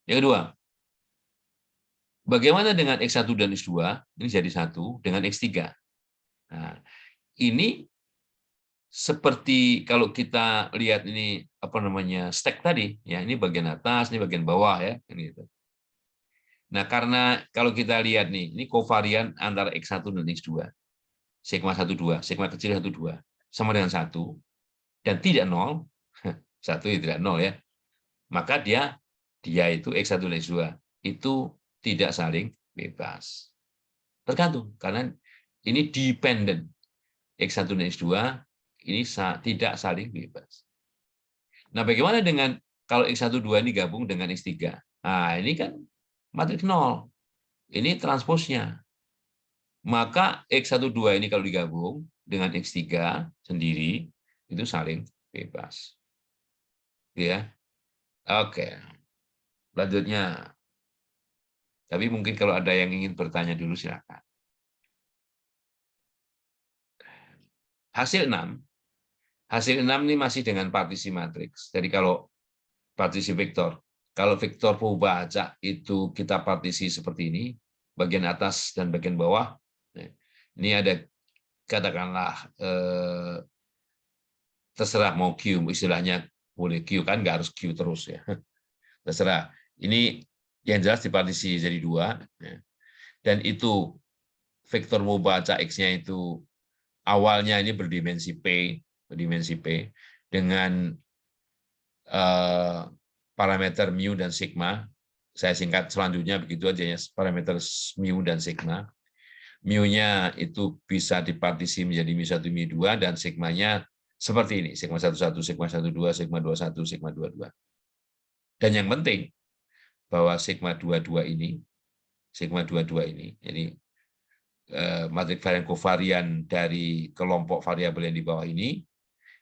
Yang kedua, bagaimana dengan X1 dan X2? Ini jadi satu dengan X3. Nah, ini seperti kalau kita lihat ini apa namanya stack tadi, ya ini bagian atas, ini bagian bawah ya, ini gitu. Nah, karena kalau kita lihat nih, ini kovarian antara X1 dan X2. Sigma 12, sigma kecil 12 sama dengan 1 dan tidak 0, 1 tidak 0 ya. Maka dia itu X1 dan X2 itu tidak saling bebas. Tergantung karena ini dependent. X1 dan X2 ini tidak saling bebas. Nah, bagaimana dengan kalau X1 2 ini gabung dengan X3? Nah, ini kan matriks 0. Ini transposnya. Maka X1 2 ini kalau digabung dengan X3 sendiri itu saling bebas. Ya. Oke. Lanjutnya. Tapi mungkin kalau ada yang ingin bertanya dulu silakan. hasil 6 ini masih dengan partisi matriks. Jadi kalau partisi vektor, kalau vektor perubahan acak itu kita partisi seperti ini, bagian atas dan bagian bawah. Ini ada katakanlah terserah mau Q, istilahnya boleh Q kan, nggak harus Q terus ya. Terserah. Ini yang jelas dipartisi jadi 2, dan itu vektor perubahan X-nya itu awalnya ini berdimensi P dengan parameter mu dan sigma. Saya singkat selanjutnya begitu aja ya, parameter mu dan sigma. Mu-nya itu bisa dipartisi menjadi mu1, mu2, dan sigmanya seperti ini, sigma 11, sigma 12, sigma 21, sigma 22. Dan yang penting bahwa sigma 22 ini, jadi matriks varian kovarian dari kelompok variabel yang di bawah ini,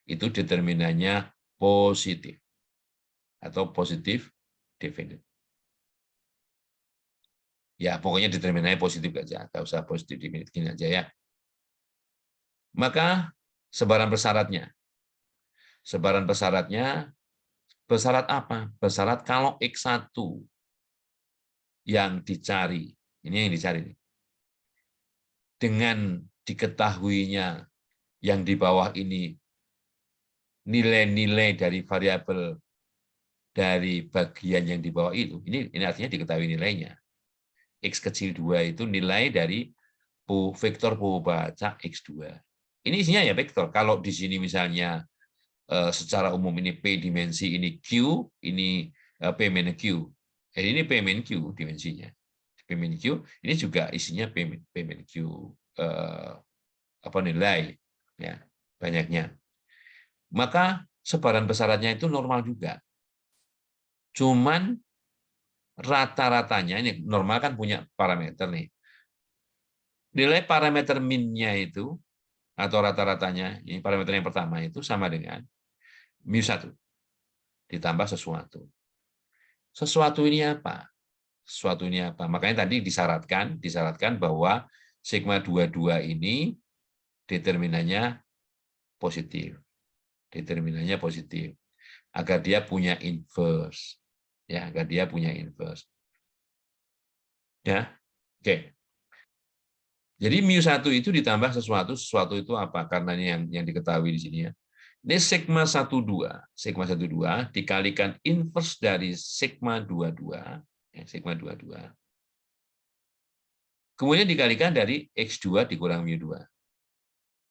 itu determinannya positif atau positif definite. Ya, pokoknya determinannya positif aja, nggak usah positif definite gini aja ya. Maka sebaran persyaratnya. Sebaran persyaratnya, persyarat apa? Persyarat kalau X1 yang dicari, ini yang dicari, dengan diketahuinya yang di bawah ini nilai-nilai dari variabel dari bagian yang di bawah itu, ini artinya diketahui nilainya. X kecil 2 itu nilai dari vektor perubahan X2. Ini isinya ya vektor. Kalau di sini misalnya secara umum ini P dimensi, ini Q, ini P min Q. Jadi ini P min Q dimensinya. P min Q, ini juga isinya P min Q apa nilai ya banyaknya. Maka sebaran persyaratnya itu normal juga. Cuman rata-ratanya, ini normal kan punya parameter nih. Nilai parameter min-nya itu, atau rata-ratanya, ini parameter yang pertama itu sama dengan mu1 ditambah sesuatu. Sesuatu ini apa? Sesuatu ini apa? Makanya tadi disyaratkan bahwa sigma 22 ini determinannya positif. Determinannya positif. Agar dia punya inverse. Ya, agar dia punya inverse. Ya. Oke. Jadi mu1 itu ditambah sesuatu itu apa? Karena ini yang diketahui di sini ya. Ini sigma 12 dikalikan inverse dari sigma 22, ya, sigma 22. Kemudian dikalikan dari X2 dikurang mu2.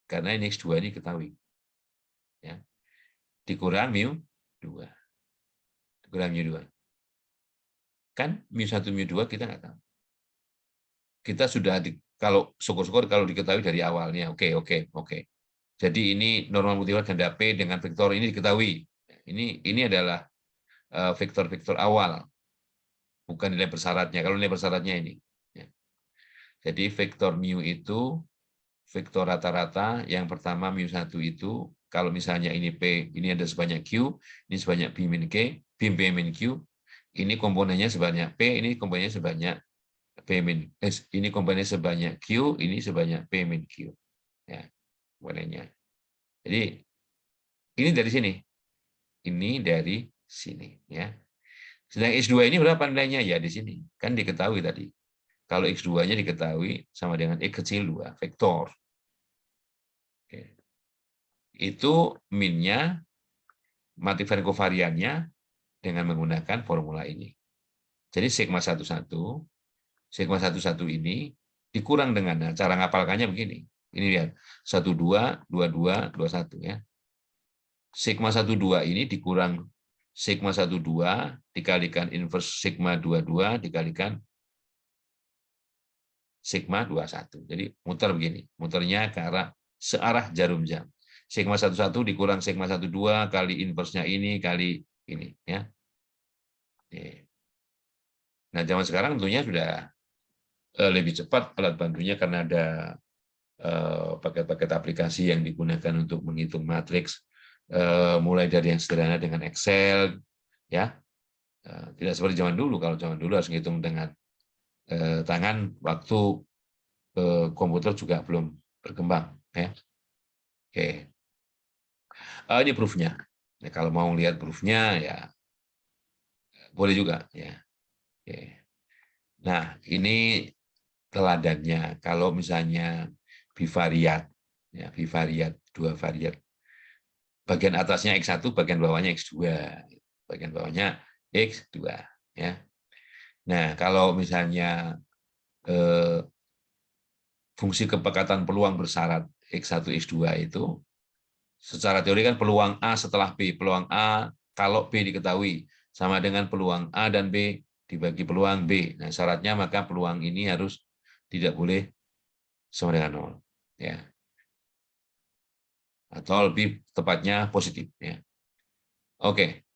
Karena ini X2 ini ketahui. Ya. Dikurang mu2. Dikurang mu2. Kan mu1 mu2 kita nggak tahu. Kita sudah kalau syukur-syukur kalau diketahui dari awalnya. Oke. Jadi ini normal multival ganda P dengan vektor ini diketahui. Ini adalah vektor-vektor awal, bukan nilai persyaratnya. Kalau nilai persyaratnya ini. Jadi vektor mu itu vektor rata-rata. Yang pertama mu1 itu, kalau misalnya ini P, ini ada sebanyak Q, ini sebanyak B min K, B min Q, ini komponennya sebanyak P, ini komponennya sebanyak P min, ini komponennya sebanyak Q, ini sebanyak P min Q. Ya, komponennya. Jadi ini dari sini. Ini dari sini ya. Sedang X2 ini berapa nilainya? Ya di sini. Kan diketahui tadi. Kalau X2-nya diketahui sama dengan X kecil 2, vektor. Oke. Itu min-nya, matrix varian kovariannya dengan menggunakan formula ini. Jadi sigma 11 ini dikurang dengan, nah, cara ngapalkannya begini. Ini lihat, 12, 22, 21 ya. Sigma 12 ini dikurang sigma 12 dikalikan inverse sigma 22 dikalikan sigma 21. Jadi muter begini, muternya ke arah searah jarum jam. Sigma 11 dikurang sigma 12 kali inverse-nya ini kali ini ya. Nah, zaman sekarang tentunya sudah lebih cepat alat bantunya karena ada paket-paket aplikasi yang digunakan untuk menghitung matriks, mulai dari yang sederhana dengan Excel, ya, tidak seperti zaman dulu. Kalau zaman dulu harus menghitung dengan tangan, waktu komputer juga belum berkembang, ya. Oke. Ini proof-nya. Ya, kalau mau lihat proof-nya ya boleh juga ya. Oke. Nah, ini teladannya. Kalau misalnya bivariat, ya, bivariat, dua variat. Bagian atasnya X1, bagian bawahnya X2. Bagian bawahnya X2. Ya. Nah, kalau misalnya fungsi kepekatan peluang bersyarat X1, X2 itu, secara teori kan peluang A setelah B. Peluang A kalau B diketahui sama dengan peluang A dan B dibagi peluang B. Nah, syaratnya maka peluang ini harus tidak boleh sama dengan 0. Ya. Atau lebih tepatnya positif. Ya. Oke.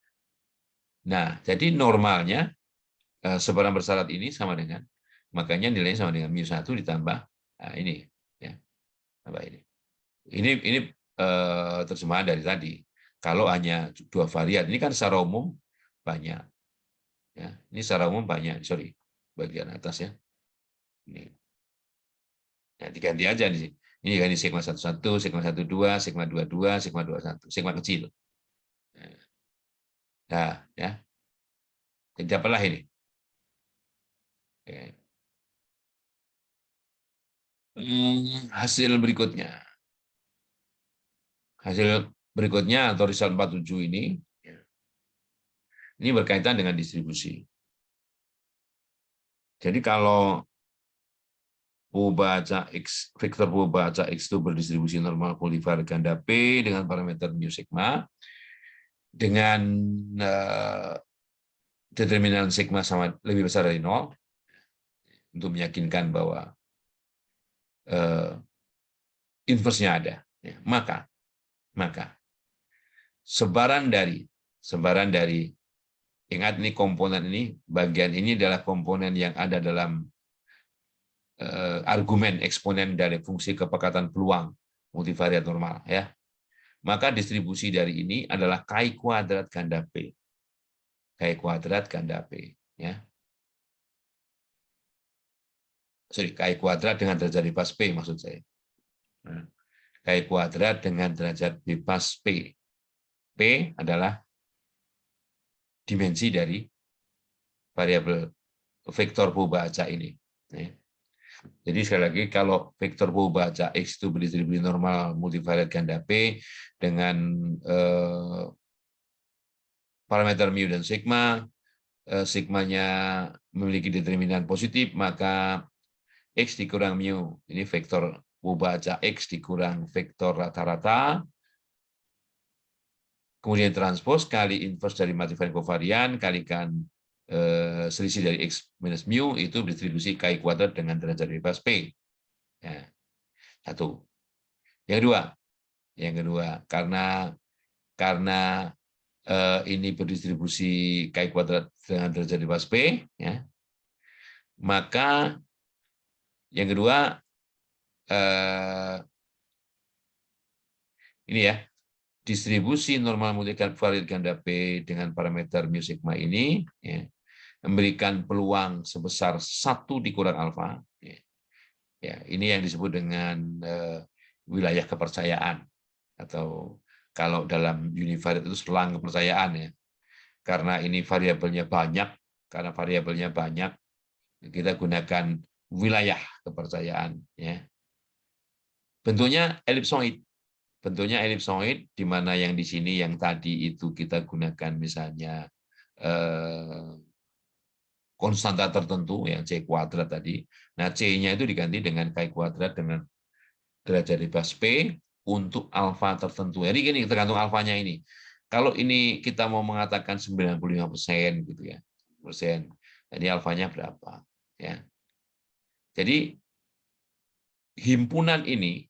Nah, jadi normalnya sebarang bersyarat ini sama dengan, makanya nilainya sama dengan mu1 ditambah ini. Ya, tambah ini. Ini terjemahan dari tadi. Kalau hanya dua varian, ini kan secara umum banyak. Ya, ini secara umum banyak. Sorry, bagian atas ya. Ini. Nah, diganti aja di sini. Ini ganti sigma 11, sigma 12, sigma 22, sigma 21, sigma kecil. Nah, ya. Jadi apalah ini? Oke. Hasil berikutnya. Hasil berikutnya atau result 47 ini berkaitan dengan distribusi. Jadi kalau baca X, vektor baca X itu berdistribusi normal polivariat ganda P dengan parameter mu sigma, dengan determinan sigma sama lebih besar dari 0, untuk meyakinkan bahwa inverse-nya ada. Ya, maka sebaran dari ingat ini komponen ini, bagian ini adalah komponen yang ada dalam argumen eksponen dari fungsi kepekatan peluang multivariat normal, ya. Maka distribusi dari ini adalah Chi kuadrat ganda P. Chi kuadrat ganda P, ya. Sorry, Chi kuadrat dengan derajat bebas P maksud saya. Nah, Chi kuadrat dengan derajat bebas P. P adalah dimensi dari variabel vektor baca ini. Ya. Jadi sekali lagi, kalau vektor baca X itu berdistribusi normal multivariat ganda P dengan parameter mu dan sigma, sigmanya memiliki determinan positif, maka X dikurang mu, ini vektor baca X dikurang vektor rata-rata, kemudian transpose kali inverse dari multivariat kovarian, kalikan selisih dari X minus mu, itu distribusi Chi kuadrat dengan derajat bebas P. Ya. Satu. Yang kedua, karena ini berdistribusi Chi kuadrat dengan derajat bebas P, ya, maka yang kedua ini ya, distribusi normal multivariat ganda P dengan parameter mu sigma ini, ya, memberikan peluang sebesar 1 dikurang alfa. Ya, ini yang disebut dengan wilayah kepercayaan, atau kalau dalam univariate itu selang kepercayaan, ya. Karena ini variabelnya banyak, kita gunakan wilayah kepercayaan, ya. Bentuknya elipsoid. Di mana yang di sini yang tadi itu kita gunakan misalnya konstanta tertentu yang C kuadrat tadi. Nah, C-nya itu diganti dengan Chi kuadrat dengan derajat bebas P untuk alfa tertentu. Jadi gini, tergantung alfanya ini. Kalau ini kita mau mengatakan 95% gitu ya. Persen. Jadi alfanya berapa? Ya. Jadi himpunan ini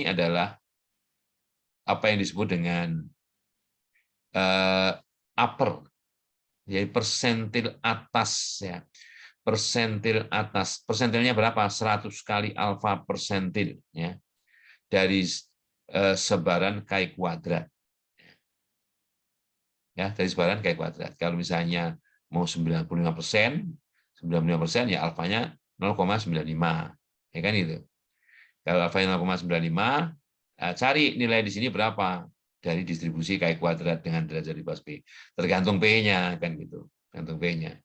adalah apa yang disebut dengan upper, jadi persentil atas, ya. Persentilnya berapa? 100 kali alfa persentil, ya, dari sebaran Chi kuadrat. Ya, dari sebaran Chi kuadrat. Kalau misalnya mau 95%, ya alfanya 0,95. Ya kan itu. Kalau alfanya 0,95, Nah, cari nilai di sini berapa dari distribusi K kuadrat dengan derajat bebas P. Tergantung P-nya, kan gitu. Tergantung P-nya.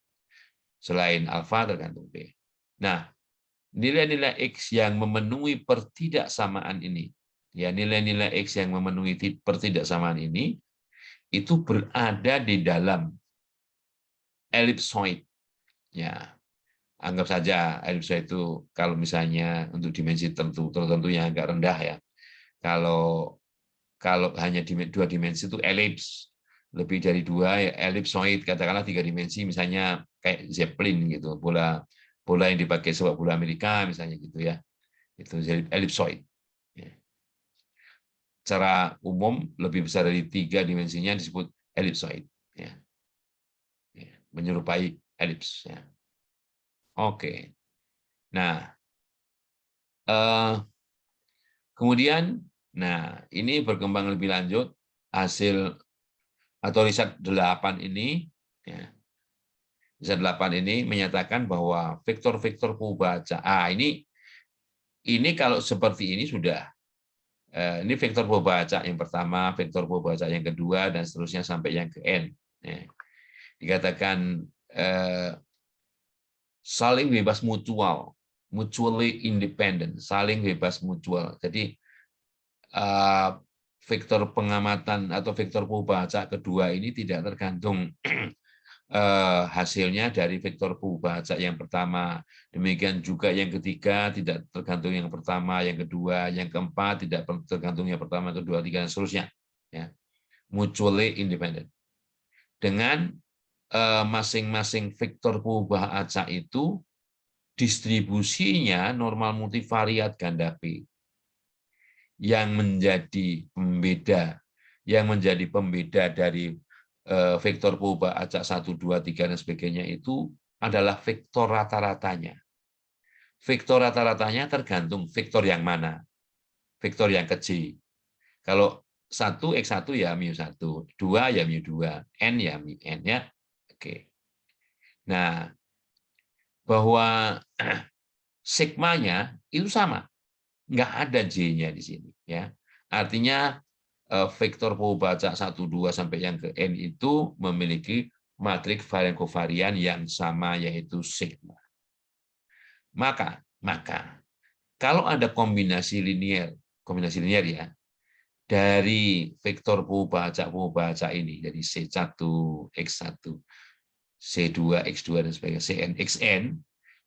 Selain alfa tergantung P. Nah, nilai-nilai X yang memenuhi pertidaksamaan ini, ya nilai-nilai X yang memenuhi pertidaksamaan ini, itu berada di dalam elipsoid. Ya, anggap saja elipsoid itu kalau misalnya untuk dimensi tertentu yang agak rendah ya. Kalau hanya dua dimensi itu elips, lebih dari dua ya elipsoid, katakanlah tiga dimensi misalnya kayak Zeppelin gitu, bola yang dipakai sepak bola Amerika misalnya gitu ya, itu jadi elipsoid. Ya. Secara umum lebih besar dari tiga dimensinya disebut elipsoid, ya. Ya, menyerupai elips. Ya. Oke, nah kemudian, nah ini berkembang lebih lanjut hasil atau riset 8 ini, ya, riset 8 ini menyatakan bahwa vektor-vektor pembaca, ini kalau seperti ini sudah, ini vektor pembaca yang pertama, vektor pembaca yang kedua, dan seterusnya sampai yang ke n. Ya. Dikatakan saling bebas mutual, mutually independent, saling bebas mutual. Jadi vektor pengamatan atau vektor pembaca kedua ini tidak tergantung hasilnya dari vektor pembaca yang pertama. Demikian juga yang ketiga tidak tergantung yang pertama, yang kedua, yang keempat tidak tergantung yang pertama, kedua, tiga, dan seterusnya. Ya. Mutually independent. Dengan masing-masing vektor perubahan acak itu distribusinya normal multivariat ganda P yang menjadi pembeda dari vektor perubahan acak 1, 2, 3 dan sebagainya itu adalah vektor rata-ratanya. Vektor rata-ratanya tergantung vektor yang mana, vektor yang kecil. Kalau 1 X1 ya mu1, 2 ya mu2, n ya mu n ya. Oke. Nah, bahwa sigmanya itu sama, nggak ada J-nya di sini. Ya, artinya vektor pembaca 1, 2 sampai yang ke n itu memiliki matriks varian kovarian yang sama, yaitu sigma. Maka kalau ada kombinasi linear ya, dari vektor pembaca ini, dari C1, X1, C2, X2, dan sebagainya, Cn, Xn,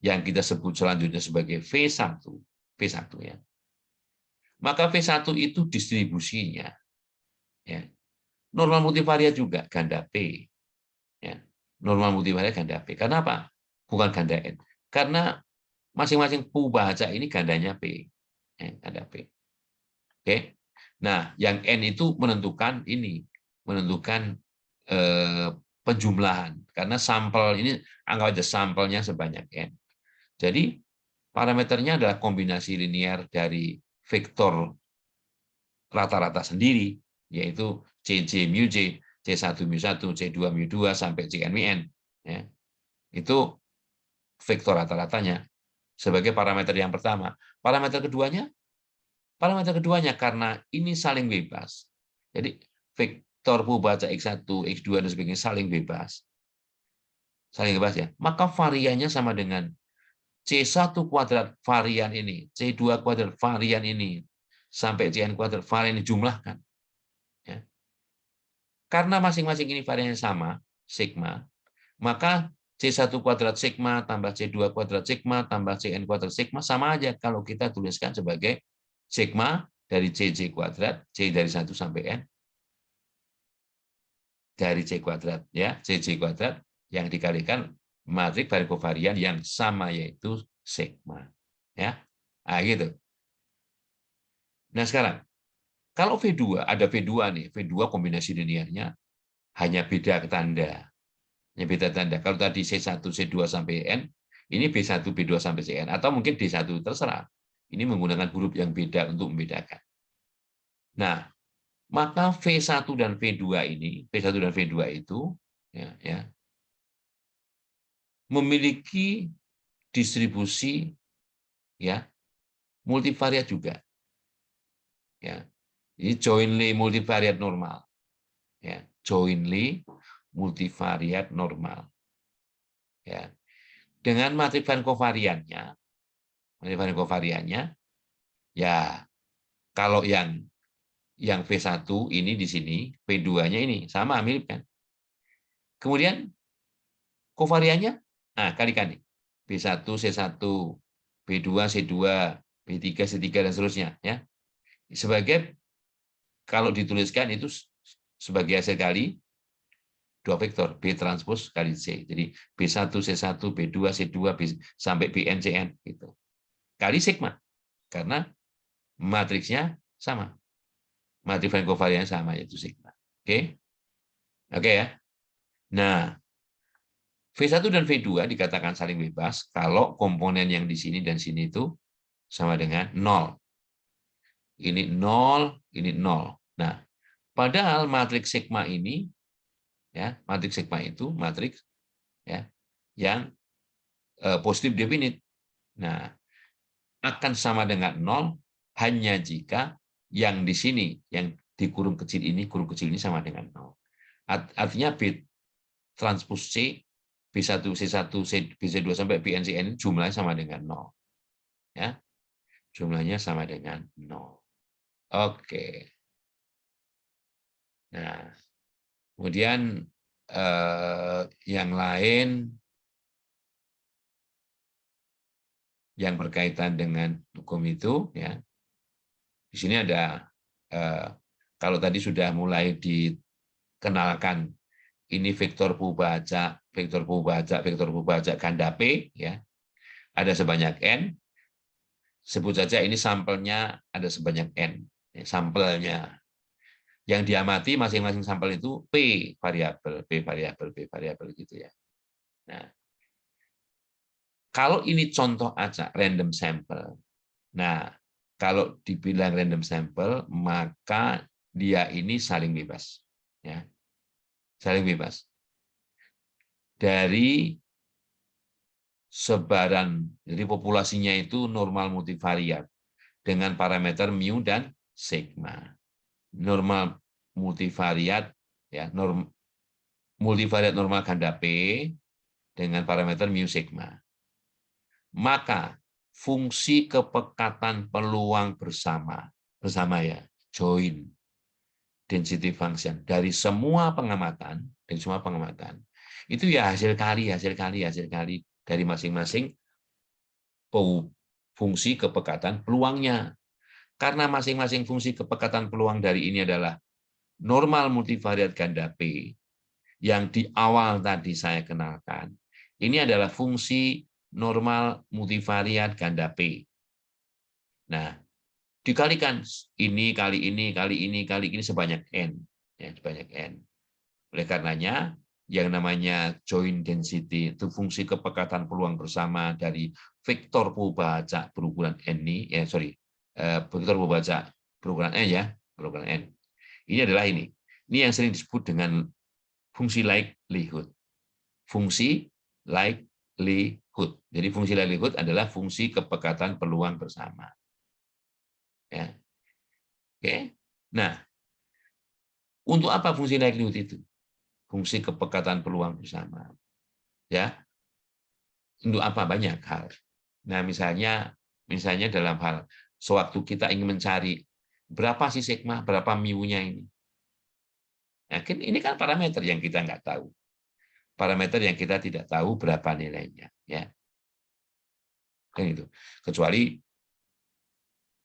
yang kita sebut selanjutnya sebagai V1 ya. Maka V1 itu distribusinya, ya, normal multivariat juga, ganda P. Ya. Normal multivariat ganda P. Karena apa? Bukan ganda N. Karena masing-masing pembaca ini gandanya P. Ya, ganda P. Oke. Nah, yang N itu menentukan penjumlahan. Karena sampel ini, anggap aja sampelnya sebanyak N. Jadi, parameternya adalah kombinasi linear dari vektor rata-rata sendiri, yaitu CJ mu J, C1 mu1, C2 mu2, sampai Cn mu n. Ya. Itu vektor rata-ratanya sebagai parameter yang pertama. Parameter keduanya karena ini saling bebas. Jadi vektor pembaca X1, X2, dan sebagainya saling bebas. Saling bebas ya. Maka variannya sama dengan C1 kuadrat varian ini, C2 kuadrat varian ini, sampai Cn kuadrat varian ini jumlahkan. Ya. Karena masing-masing ini variannya sama, sigma, maka C1 kuadrat sigma tambah C2 kuadrat sigma tambah Cn kuadrat sigma sama aja kalau kita tuliskan sebagai sigma dari Cj kuadrat, C dari 1 sampai N, dari C kuadrat, ya, Cj kuadrat yang dikalikan matriks varian kovarian yang sama, yaitu sigma. Ya. Nah, gitu. Nah, sekarang, kalau V2, ada V2 nih, V2 kombinasi linearnya hanya beda tanda. Ya, beda tanda. Kalau tadi C1, C2 sampai N, ini B1, B2 sampai Cn, atau mungkin D1, terserah. Ini menggunakan huruf yang beda untuk membedakan. Nah, maka V1 dan V2 ini, V1 dan V2 itu ya, memiliki distribusi ya multivariat juga. Ya. Ini jointly multivariate normal. Ya, jointly multivariate normal. Ya. Dengan matriks van kovariannya, ya kalau yang V1 ini di sini, V2-nya ini sama mirip kan. Kemudian kovariannya, nah kalikan nih. B1, C1, B2, C2, B3, C3 dan seterusnya ya. Sebagai kalau dituliskan itu sebagai hasil kali dua vektor B transpos kali C. Jadi B1 C1 B2 C2 sampai Bn Cn gitu. Kali sigma karena matriksnya sama. Matriks van kovarian sama yaitu sigma. Oke. Oke ya. Nah, V1 dan V2 dikatakan saling bebas kalau komponen yang di sini dan sini itu sama dengan 0. Ini 0, ini 0. Nah, padahal matriks sigma ini ya, matriks sigma itu matriks ya yang positif definite. Nah, akan sama dengan 0 hanya jika yang di sini, yang di kurung kecil ini sama dengan 0. Artinya B transpos C, B1, C1, BC2 sampai BNCN jumlahnya sama dengan 0. Ya, jumlahnya sama dengan 0. Oke. Nah, kemudian yang lain yang berkaitan dengan hukum itu ya. Di sini ada kalau tadi sudah mulai dikenalkan ini vektor pubajak ganda P ya. Ada sebanyak n. Sebut saja ini sampelnya ada sebanyak n. Sampelnya. Yang diamati masing-masing sampel itu P variabel gitu ya. Nah, kalau ini contoh acak random sample. Nah, kalau dibilang random sample, maka dia ini saling bebas. Ya. Saling bebas. Dari sebaran, jadi populasinya itu normal multivariat dengan parameter mu dan sigma. Normal multivariat, ya, multivariat normal ganda P dengan parameter mu sigma. Maka fungsi kepekatan peluang bersama ya, join density function dari semua pengamatan, itu ya hasil kali dari masing-masing fungsi kepekatan peluangnya. Karena masing-masing fungsi kepekatan peluang dari ini adalah normal multivariat ganda P yang di awal tadi saya kenalkan. Ini adalah fungsi normal multivariat ganda P. Nah, dikalikan ini kali ini sebanyak n, ya, sebanyak n. Oleh karenanya yang namanya joint density itu fungsi kepekatan peluang bersama dari vektor pubajak berukuran n ini, vektor pubajak berukuran n ya, berukuran n. Ini adalah ini. Ini yang sering disebut dengan fungsi likelihood. Fungsi likelihood. Jadi fungsi likelihood adalah fungsi kepekatan peluang bersama. Ya. Oke. Nah, untuk apa fungsi likelihood itu? Fungsi kepekatan peluang bersama. Ya. Untuk apa? Banyak hal. Nah, misalnya dalam hal sewaktu kita ingin mencari berapa sih sigma, berapa mu-nya ini. Nah, ini kan parameter yang kita nggak tahu. Parameter yang kita tidak tahu berapa nilainya. Ya. Kan itu. Kecuali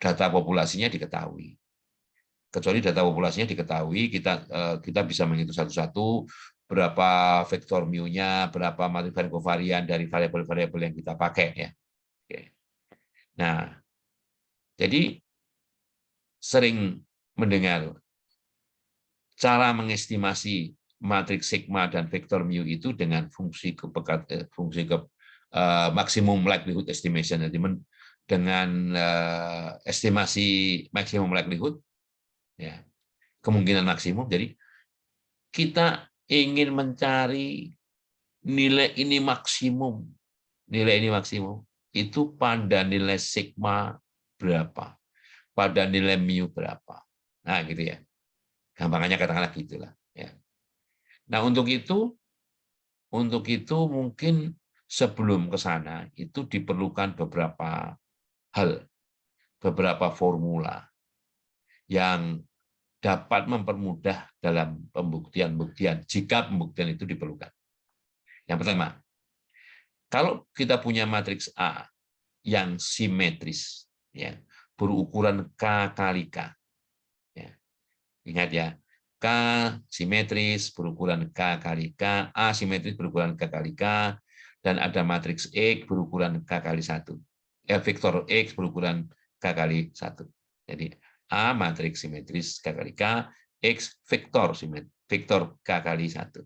data populasinya diketahui. Kita bisa menghitung satu-satu berapa vektor mu-nya, berapa matriks kovarian dari variabel-variabel yang kita pakai ya. Oke. Nah, jadi sering mendengar cara mengestimasi matriks sigma dan vektor mu itu dengan fungsi maksimum likelihood estimation, dengan estimasi maksimum likelihood, ya, kemungkinan maksimum. Jadi kita ingin mencari nilai ini maksimum itu pada nilai sigma berapa, pada nilai mu berapa. Nah, gitu ya. Gampangannya katakanlah gitulah. Ya. Nah, untuk itu mungkin sebelum ke sana itu diperlukan beberapa hal, beberapa formula yang dapat mempermudah dalam pembuktian-buktian jika pembuktian itu diperlukan. Yang pertama, kalau kita punya matriks A yang simetris, ya, berukuran K kali K, ya. Ingat ya, K simetris berukuran K kali K, A simetris berukuran K kali K, dan ada matriks X berukuran K kali 1. Vektor X berukuran K kali 1. Jadi A matriks simetris K kali K, X vektor simetris, vektor K kali 1.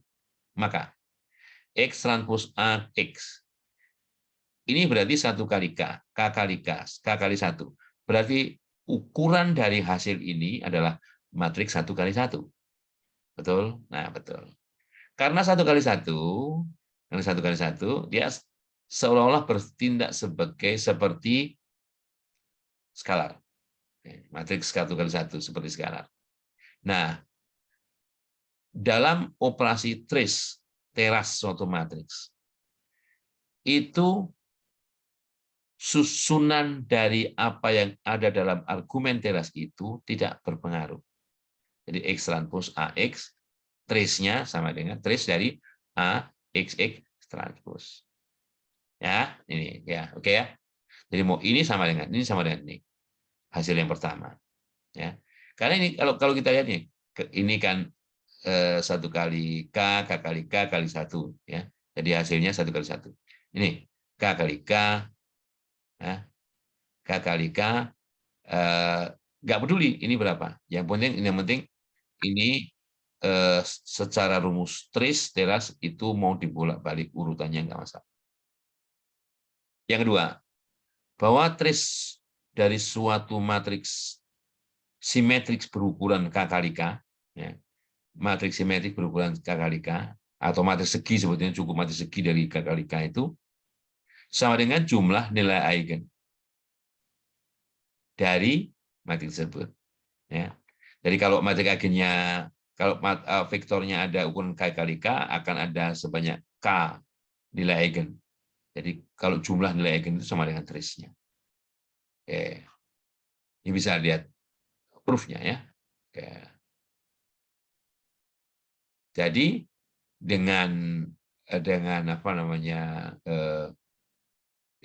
Maka X transpos A X. Ini berarti 1 kali K, K kali K, K kali 1. Berarti ukuran dari hasil ini adalah matriks 1 kali 1. Betul? Nah, betul. Karena 1 kali 1, karena 1 kali 1, dia seolah-olah bertindak seperti skalar. Matriks 1 kali 1 seperti skalar. Nah, dalam operasi trace, teras suatu matriks, itu susunan dari apa yang ada dalam argumen teras itu tidak berpengaruh. Jadi X transpos AX, trace-nya sama dengan trace dari AXX transpos. Ya, ini ya, oke ya. Jadi mau ini sama dengan ini. Hasil yang pertama. Ya. Karena ini kalau kita lihat nih, ini kan 1 kali K, K kali K kali 1. Ya. Jadi hasilnya 1 kali 1. Ini K kali K, ya. K kali K, nggak peduli ini berapa. Yang penting ini secara rumus trace teras itu mau dibolak-balik urutannya nggak masalah. Yang kedua, bahwa trace dari suatu matriks simetris berukuran K kali K, ya, matriks simetris berukuran K kali K, atau matriks segi sebetulnya cukup matriks segi dari K kali K itu sama dengan jumlah nilai eigen dari matriks tersebut. Ya. Jadi kalau matriks eigennya, kalau vektornya ada ukuran K kali K, akan ada sebanyak K nilai eigen. Jadi kalau jumlah nilai eigen itu sama dengan trace-nya. Oke. Ini bisa lihat proof-nya ya. Oke. Jadi dengan apa namanya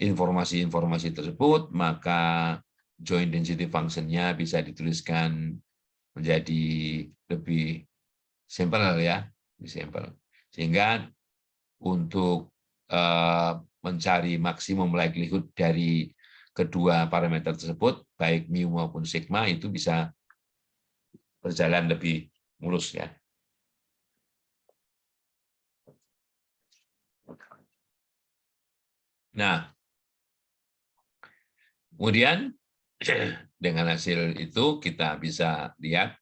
informasi-informasi tersebut, maka joint density function-nya bisa dituliskan menjadi lebih simpel ya, lebih simpel. Sehingga untuk mencari maksimum likelihood dari kedua parameter tersebut, baik mu maupun sigma, itu bisa berjalan lebih mulus ya. Nah, kemudian dengan hasil itu kita bisa lihat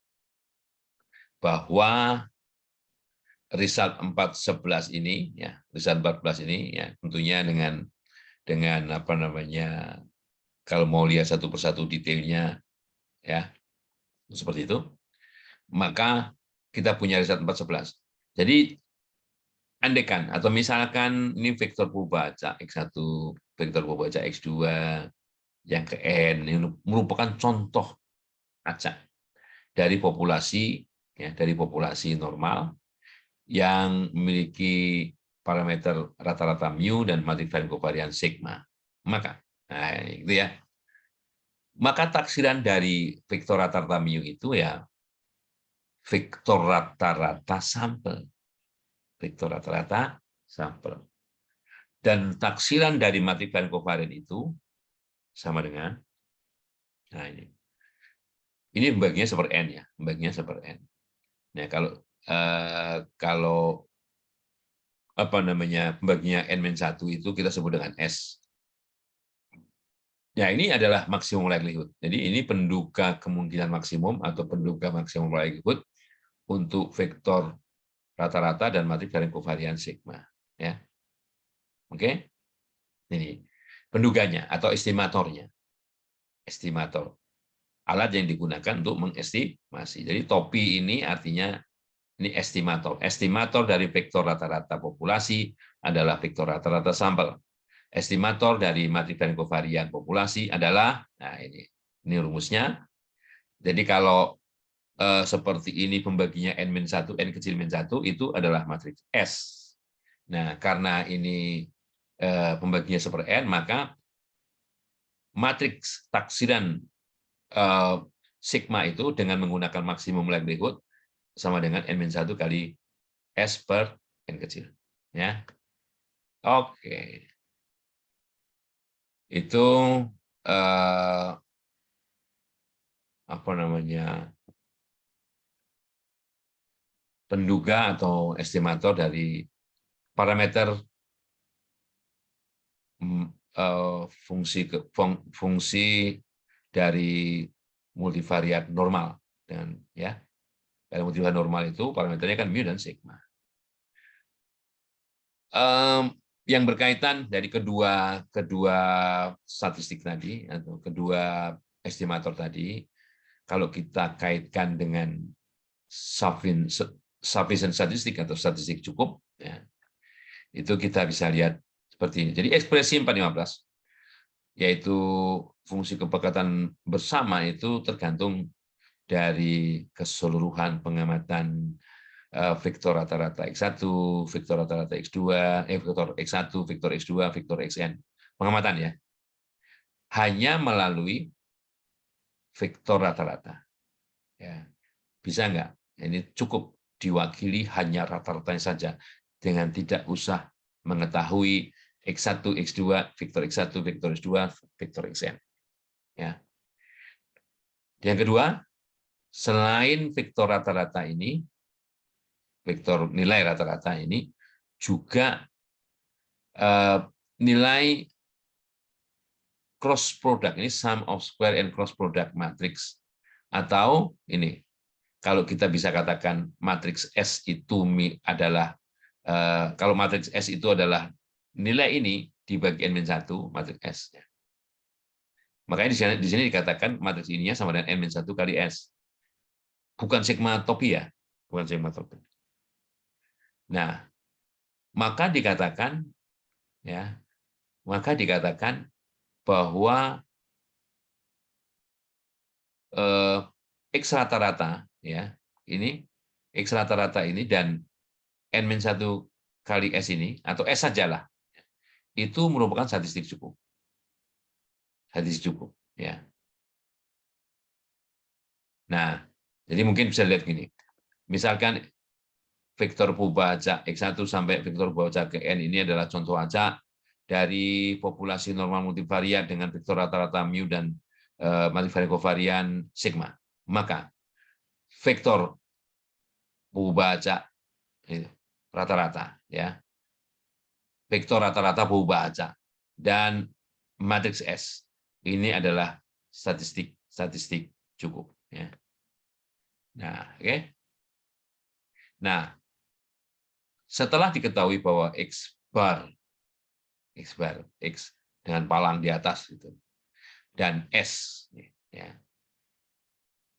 bahwa result 411 ini ya, result 14 ini ya tentunya dengan apa namanya, kalau mau lihat satu persatu detailnya ya seperti itu, maka kita punya result 411. Jadi andekan atau misalkan ini vektor pembaca X1, vektor pembaca X2 yang ke N, ini merupakan contoh acak dari populasi ya, dari populasi normal yang memiliki parameter rata-rata mu dan multivarian covarian sigma. Maka, nah itu ya. Maka taksiran dari vektor rata-rata mu itu ya vektor rata-rata sampel. Vektor rata-rata sampel. Dan taksiran dari multivarian covarian itu sama dengan, nah ini. Ini baginya seper N ya, baginya seper N. Nah, kalau apa namanya baginya N-1 itu kita sebut dengan S. Ya, ini adalah maksimum likelihood. Jadi ini penduga kemungkinan maksimum atau penduga maksimum likelihood untuk vektor rata-rata dan matriks dari covarian sigma. Ya, oke. Ini penduganya atau estimatornya. Estimator. alat yang digunakan untuk mengestimasi. Jadi topi ini artinya ini estimator. Estimator dari vektor rata-rata populasi adalah vektor rata-rata sampel. Estimator dari matriks varian kovarian populasi adalah, nah ini rumusnya. Jadi kalau seperti ini pembaginya n-1, n kecil -1 itu adalah matriks S. Nah, karena ini pembaginya seperti n, maka matriks taksiran sigma itu dengan menggunakan maksimum likelihood sama dengan n-1 kali S per n kecil. Ya, oke. Itu apa namanya, penduga atau estimator dari parameter fungsi dari multivariat normal. Dan ya, dari multivariat normal itu parameternya kan mu dan sigma. Yang berkaitan dari kedua statistik tadi atau kedua estimator tadi, kalau kita kaitkan dengan sufficient statistik atau statistik cukup, ya, itu kita bisa lihat seperti ini. Jadi ekspresi 415, yaitu fungsi kepekatan bersama itu tergantung dari keseluruhan pengamatan vektor rata-rata X1, vektor rata-rata X2, vektor X1, vektor X2, vektor Xn. Pengamatan ya. Hanya melalui vektor rata-rata. Ya. Bisa nggak? Ini cukup diwakili hanya rata-ratanya saja, dengan tidak usah mengetahui X1, X2, vektor X1, vektor X2, vektor Xn. Ya. Yang kedua, selain vektor rata-rata ini, vektor nilai rata-rata ini juga nilai cross product, ini sum of square and cross product matrix, atau ini kalau kita bisa katakan matriks S itu adalah kalau matriks S itu adalah nilai ini dibagi n-1 matriks S. Makanya di sini dikatakan matriks ininya sama dengan n-1 kali S. Bukan sigmatopia, bukan sigmatopia. Nah, maka dikatakan bahwa X rata-rata ya, ini X rata-rata ini dan n-1 kali S ini atau S sajalah, itu merupakan statistik cukup. Statistik cukup ya. Nah, jadi mungkin bisa lihat gini. Misalkan vektor Puba-Acak X1 sampai vektor Puba-Acak ke N ini adalah contoh acak dari populasi normal multivariat dengan vektor rata-rata mu dan multivariat kovarian sigma. Maka vektor Puba-Acak rata-rata ya. Vektor rata-rata Puba-Acak dan matriks S ini adalah statistik cukup ya. Nah, oke. Nah, setelah diketahui bahwa X dengan palang di atas itu dan S ya,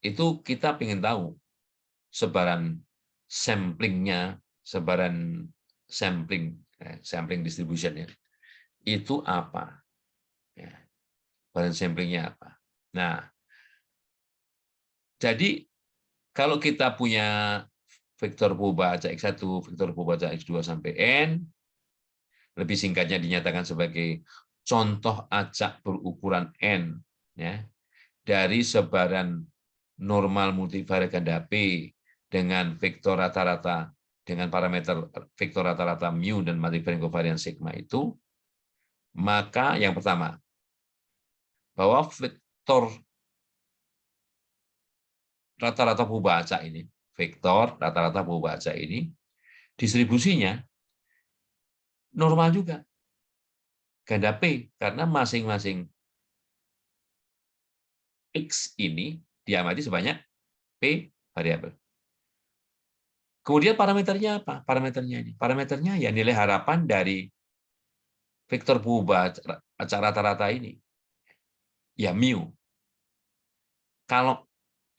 itu kita ingin tahu sebaran samplingnya, sebaran sampling distribution ya, itu apa ya, baran samplingnya apa. Nah, jadi kalau kita punya vektor Puba-Acak X1, vektor Puba-Acak X2 sampai N, lebih singkatnya dinyatakan sebagai contoh acak berukuran N ya, dari sebaran normal multivariat ganda P dengan vektor rata-rata dengan parameter vektor rata-rata mu dan multivariat kovarian sigma itu, maka yang pertama bahwa vektor rata-rata Puba-Acak ini, vektor rata-rata Puba-Acak ini distribusinya normal juga ganda P, karena masing-masing X ini diamati sebanyak P variabel. Kemudian parameternya apa? Parameternya ya nilai harapan dari vektor Puba-Acak rata-rata ini. Ya mu. Kalau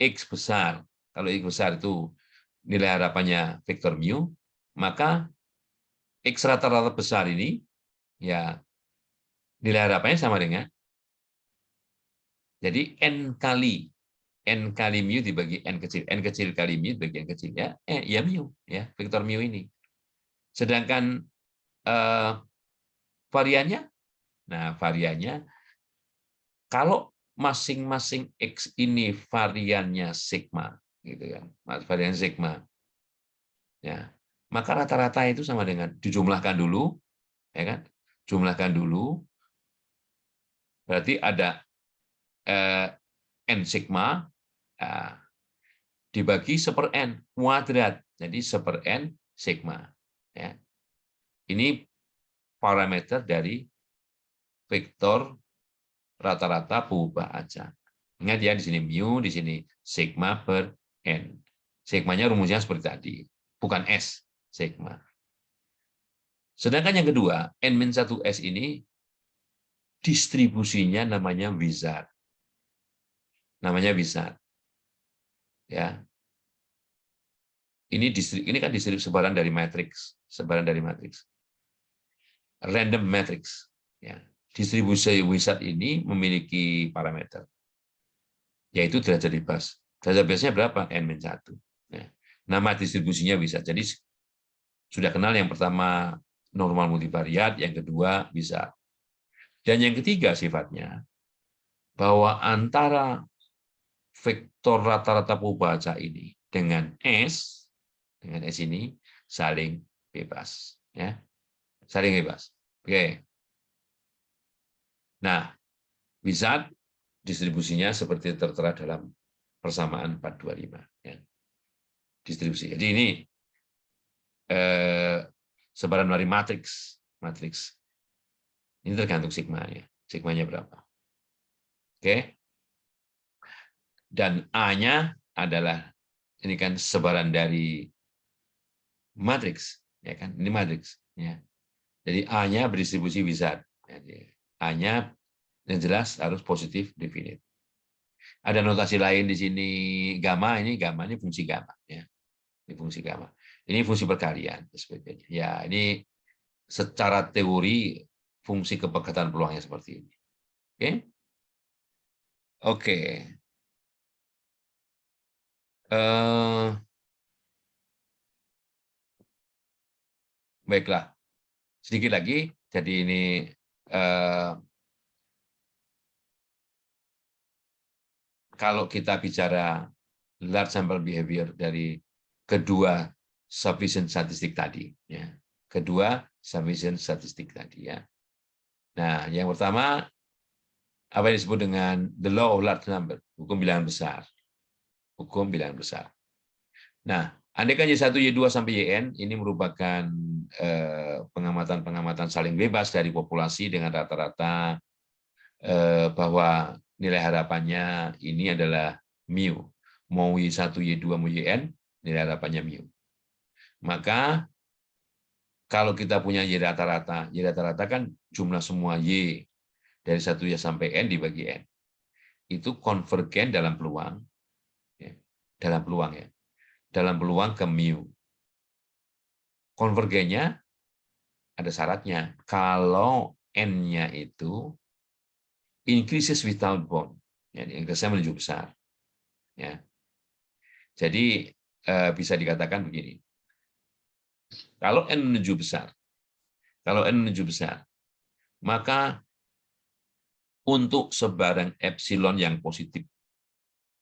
X besar, kalau X besar itu nilai harapannya vektor mu, maka X rata-rata besar ini ya nilai harapannya sama dengan, jadi n kali mu dibagi n kecil kali mu dibagi n kecil ya, ya mu ya, vektor mu ini. Sedangkan variannya, nah variannya kalau masing-masing X ini variannya sigma, gitu kan, varian sigma, ya, maka rata-rata itu sama dengan dijumlahkan dulu, ya kan, jumlahkan dulu, berarti ada n sigma dibagi 1/n kuadrat, jadi 1/n sigma. Ya. Ini parameter dari vektor rata-rata pengubah acak. Ingat ya, di sini mu, di sini sigma per n. Sigmanya rumusnya seperti tadi, bukan S, sigma. Sedangkan yang kedua, n-1s ini distribusinya namanya wizard. Namanya wizard. Ya. Ini kan distribusi sebaran dari matriks, random matrix. Ya. Distribusi wizard ini memiliki parameter, yaitu derajat bebas. Derajat bebasnya berapa? n-1. Ya. Nama distribusinya wizard. Jadi sudah kenal yang pertama normal multivariat, yang kedua wizard. Dan yang ketiga sifatnya bahwa antara vektor rata-rata pengubah acak ini dengan S ini saling bebas, ya, saling bebas. Oke. Nah, wizard distribusinya seperti tertera dalam persamaan 425. Ya. Distribusi. Jadi ini sebaran dari matriks. Ini tergantung sigmanya. Sigmanya berapa? Oke. Dan A-nya adalah ini kan sebaran dari matriks, ya kan? Ini matriks, ya. Jadi A-nya berdistribusi wizard. Jadi A-nya yang jelas harus positif definite. Ada notasi lain di sini gamma, ini fungsi gamma, ya. Ini fungsi gamma. Ini fungsi perkalian sebagainya. Ya, ini secara teori fungsi kepekatan peluangnya seperti ini. Oke? Oke. Baiklah. Sedikit lagi. Jadi ini kalau kita bicara large sample behavior dari kedua sufficient statistik tadi, ya. Kedua sufficient statistik tadi, ya. Nah, yang pertama apa yang disebut dengan the law of large number, hukum bilangan besar. Hukum bilangan besar. Nah, andaikan Y1, Y2 sampai Yn ini merupakan pengamatan-pengamatan saling bebas dari populasi dengan rata-rata bahwa nilai harapannya ini adalah mu. Mau Y1, Y2, mau Yn, nilai harapannya mu. Maka kalau kita punya Y rata-rata kan jumlah semua Y dari 1 sampai N dibagi N. Itu konvergen dalam peluang. Ya, dalam peluang, ya. Dalam peluang ke mu. Konvergennya ada syaratnya. Kalau N-nya itu increases without bound. Ya, increase-nya menuju besar. Ya. Jadi bisa dikatakan begini. Kalau N menuju besar, maka untuk sebarang epsilon yang positif,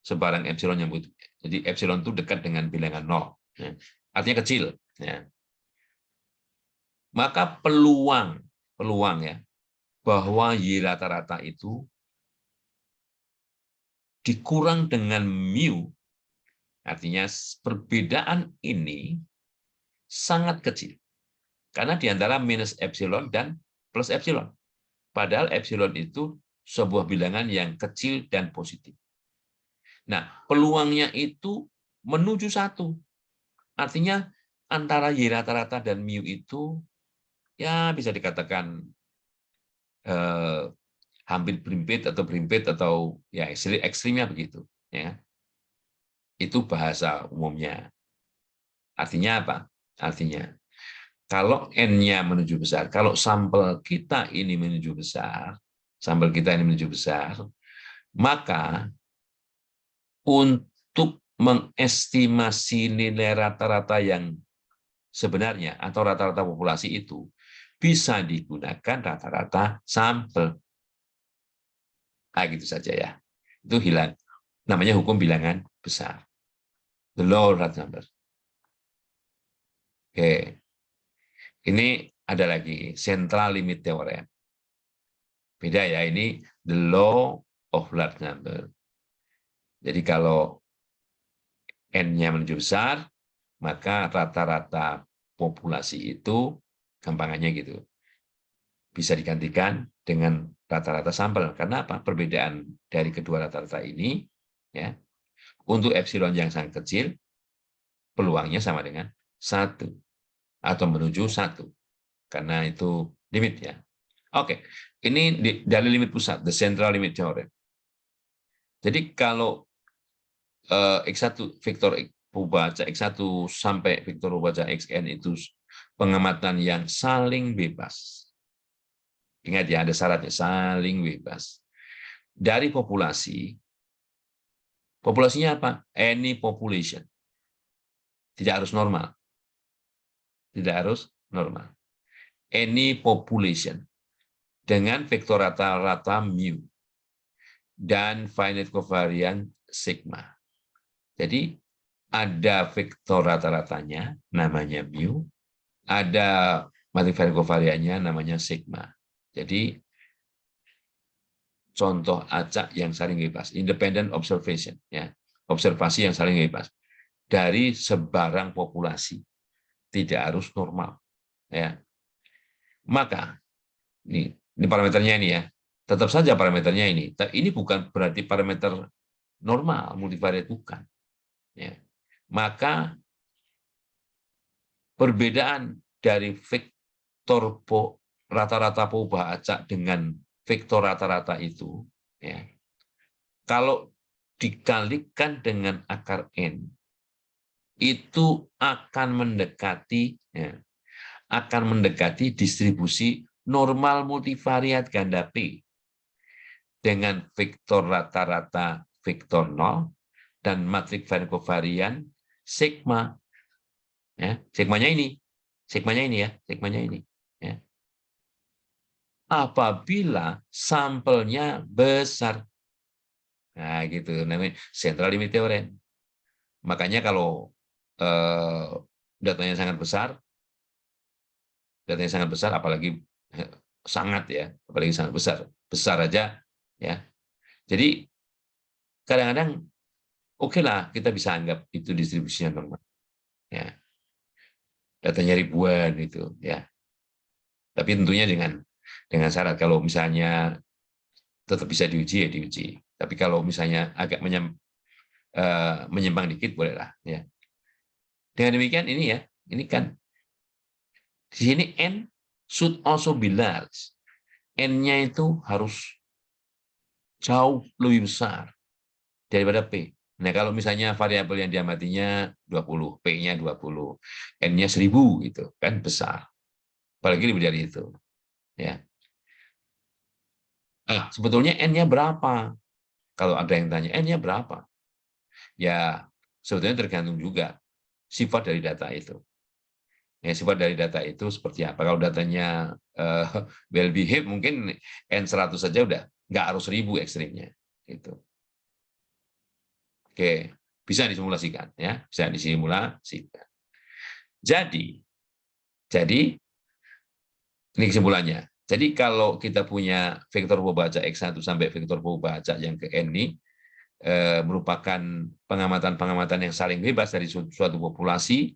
jadi epsilon itu dekat dengan bilangan 0, ya. Artinya kecil, ya. Maka peluang ya bahwa Y rata-rata itu dikurang dengan mu, artinya perbedaan ini sangat kecil. Karena di antara minus epsilon dan plus epsilon. Padahal epsilon itu sebuah bilangan yang kecil dan positif. Nah, peluangnya itu menuju 1. Artinya antara Y rata-rata dan mu itu ya bisa dikatakan hampir berimpit atau ya ekstrimnya begitu. Ya. Itu bahasa umumnya. Artinya apa? Artinya, kalau N-nya menuju besar, kalau sampel kita ini menuju besar, maka untuk mengestimasi nilai rata-rata yang sebenarnya atau rata-rata populasi itu bisa digunakan rata-rata sampel. Nah, gitu saja ya. Itu hilang. Namanya hukum bilangan besar. The law of large number. Oke. Ini ada lagi, central limit theorem. Beda ya, ini the law of large number. Jadi kalau N-nya menuju besar, maka rata-rata populasi itu, gampangannya gitu, bisa digantikan dengan rata-rata sampel. Karena apa? Perbedaan dari kedua rata-rata ini, ya, untuk epsilon yang sangat kecil, peluangnya sama dengan 1 atau menuju 1. Karena itu limit ya. Oke, ini dari limit pusat, the central limit theorem. Jadi kalau X1 vektor baca X1 sampai vektor baca Xn itu pengamatan yang saling bebas. Ingat ya, ada syaratnya, saling bebas. Dari populasi, populasinya apa? Any population. Tidak harus normal. Tidak harus normal. Any population. Dengan vektor rata-rata mu. Dan finite covariance sigma. Jadi ada vektor rata-ratanya, namanya mu, ada matrix covariannya, namanya sigma. Jadi contoh acak yang saling bebas, independent observation, ya, observasi yang saling bebas dari sebarang populasi, tidak harus normal, ya. Maka ini parameternya ini ya, tetap saja parameternya ini. Ini bukan berarti parameter normal multivariate, bukan. Ya. Maka perbedaan dari vektor rata-rata perubahan acak dengan vektor rata-rata itu, ya, kalau dikalikan dengan akar N, itu akan mendekati, ya, akan mendekati distribusi normal multivariat ganda P dengan vektor rata-rata vektor 0 dan matriks covarian sigma. Ya, sigmanya ini ya, sigmanya ini. Ya. Apabila sampelnya besar, nah gitu, namanya central limit theorem. Makanya kalau datanya sangat besar, apalagi sangat ya, apalagi sangat besar aja, ya. Jadi kadang-kadang oke lah kita bisa anggap itu distribusinya normal, ya. Datanya ribuan itu, ya. Tapi tentunya dengan syarat kalau misalnya tetap bisa diuji ya diuji. Tapi kalau misalnya agak menyimpang dikit bolehlah, ya. Dengan demikian ini ya, ini kan di sini N should also be large. N-nya itu harus jauh lebih besar daripada P. Nah, kalau misalnya variabel yang diamatinya 20, P-nya 20, N-nya 1000 gitu, kan besar. Apalagi lebih dari itu, ya. Sebetulnya N-nya berapa? Kalau ada yang tanya, N-nya berapa? Ya, sebetulnya tergantung juga sifat dari data itu. Ya, sifat dari data itu seperti apa? Kalau datanya well behaved, mungkin N100 saja udah nggak harus 1000 ekstrimnya. Gitu. Oke, bisa disimulasikan, ya, bisa disimulasikan. Jadi ini kesimpulannya. Jadi kalau kita punya vektor pembaca X1 sampai vektor pembaca yang ke N ini merupakan pengamatan-pengamatan yang saling bebas dari suatu populasi,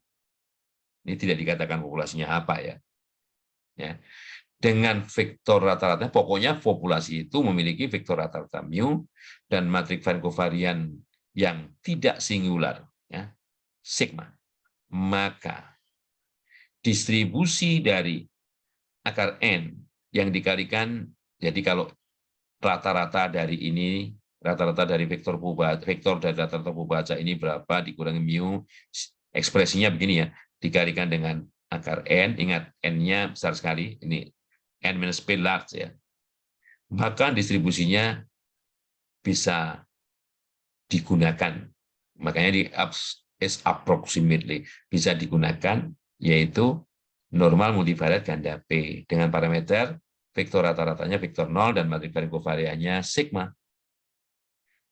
ini tidak dikatakan populasinya apa ya. Ya. Dengan vektor rata-rata, pokoknya populasi itu memiliki vektor rata-rata mu dan matriks Van covarian yang tidak singular, ya, sigma. Maka distribusi dari akar N yang dikalikan, jadi kalau rata-rata dari ini, rata-rata dari vektor dari rata-rata pembaca ini berapa dikurangi mu, ekspresinya begini ya, dikalikan dengan akar n, ingat n-nya besar sekali, ini n-p large ya. Maka distribusinya bisa digunakan. Makanya di is approximately bisa digunakan, yaitu normal multivariat ganda P dengan parameter vektor rata-ratanya vektor 0 dan matriks kovariannya sigma.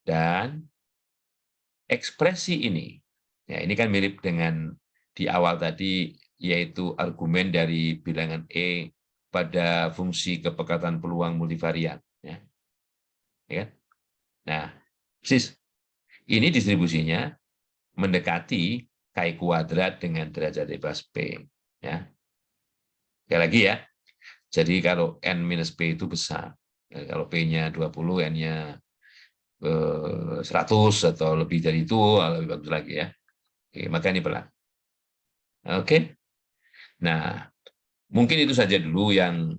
Dan ekspresi ini, ya ini kan mirip dengan di awal tadi, yaitu argumen dari bilangan E pada fungsi kepekatan peluang multivariat. Ya. Ya. Nah, persis. Ini distribusinya mendekati Chi kuadrat dengan derajat bebas P. Ya. Sekali lagi ya, jadi kalau N-P itu besar, kalau P-nya 20, N-nya 100 atau lebih dari itu, lebih bagus lagi ya. Oke, maka ini pelan. Oke, nah mungkin itu saja dulu yang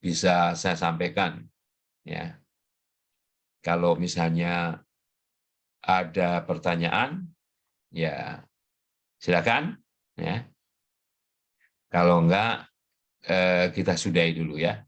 bisa saya sampaikan. Ya, kalau misalnya ada pertanyaan, ya silakan. Ya, kalau enggak kita sudahi dulu ya.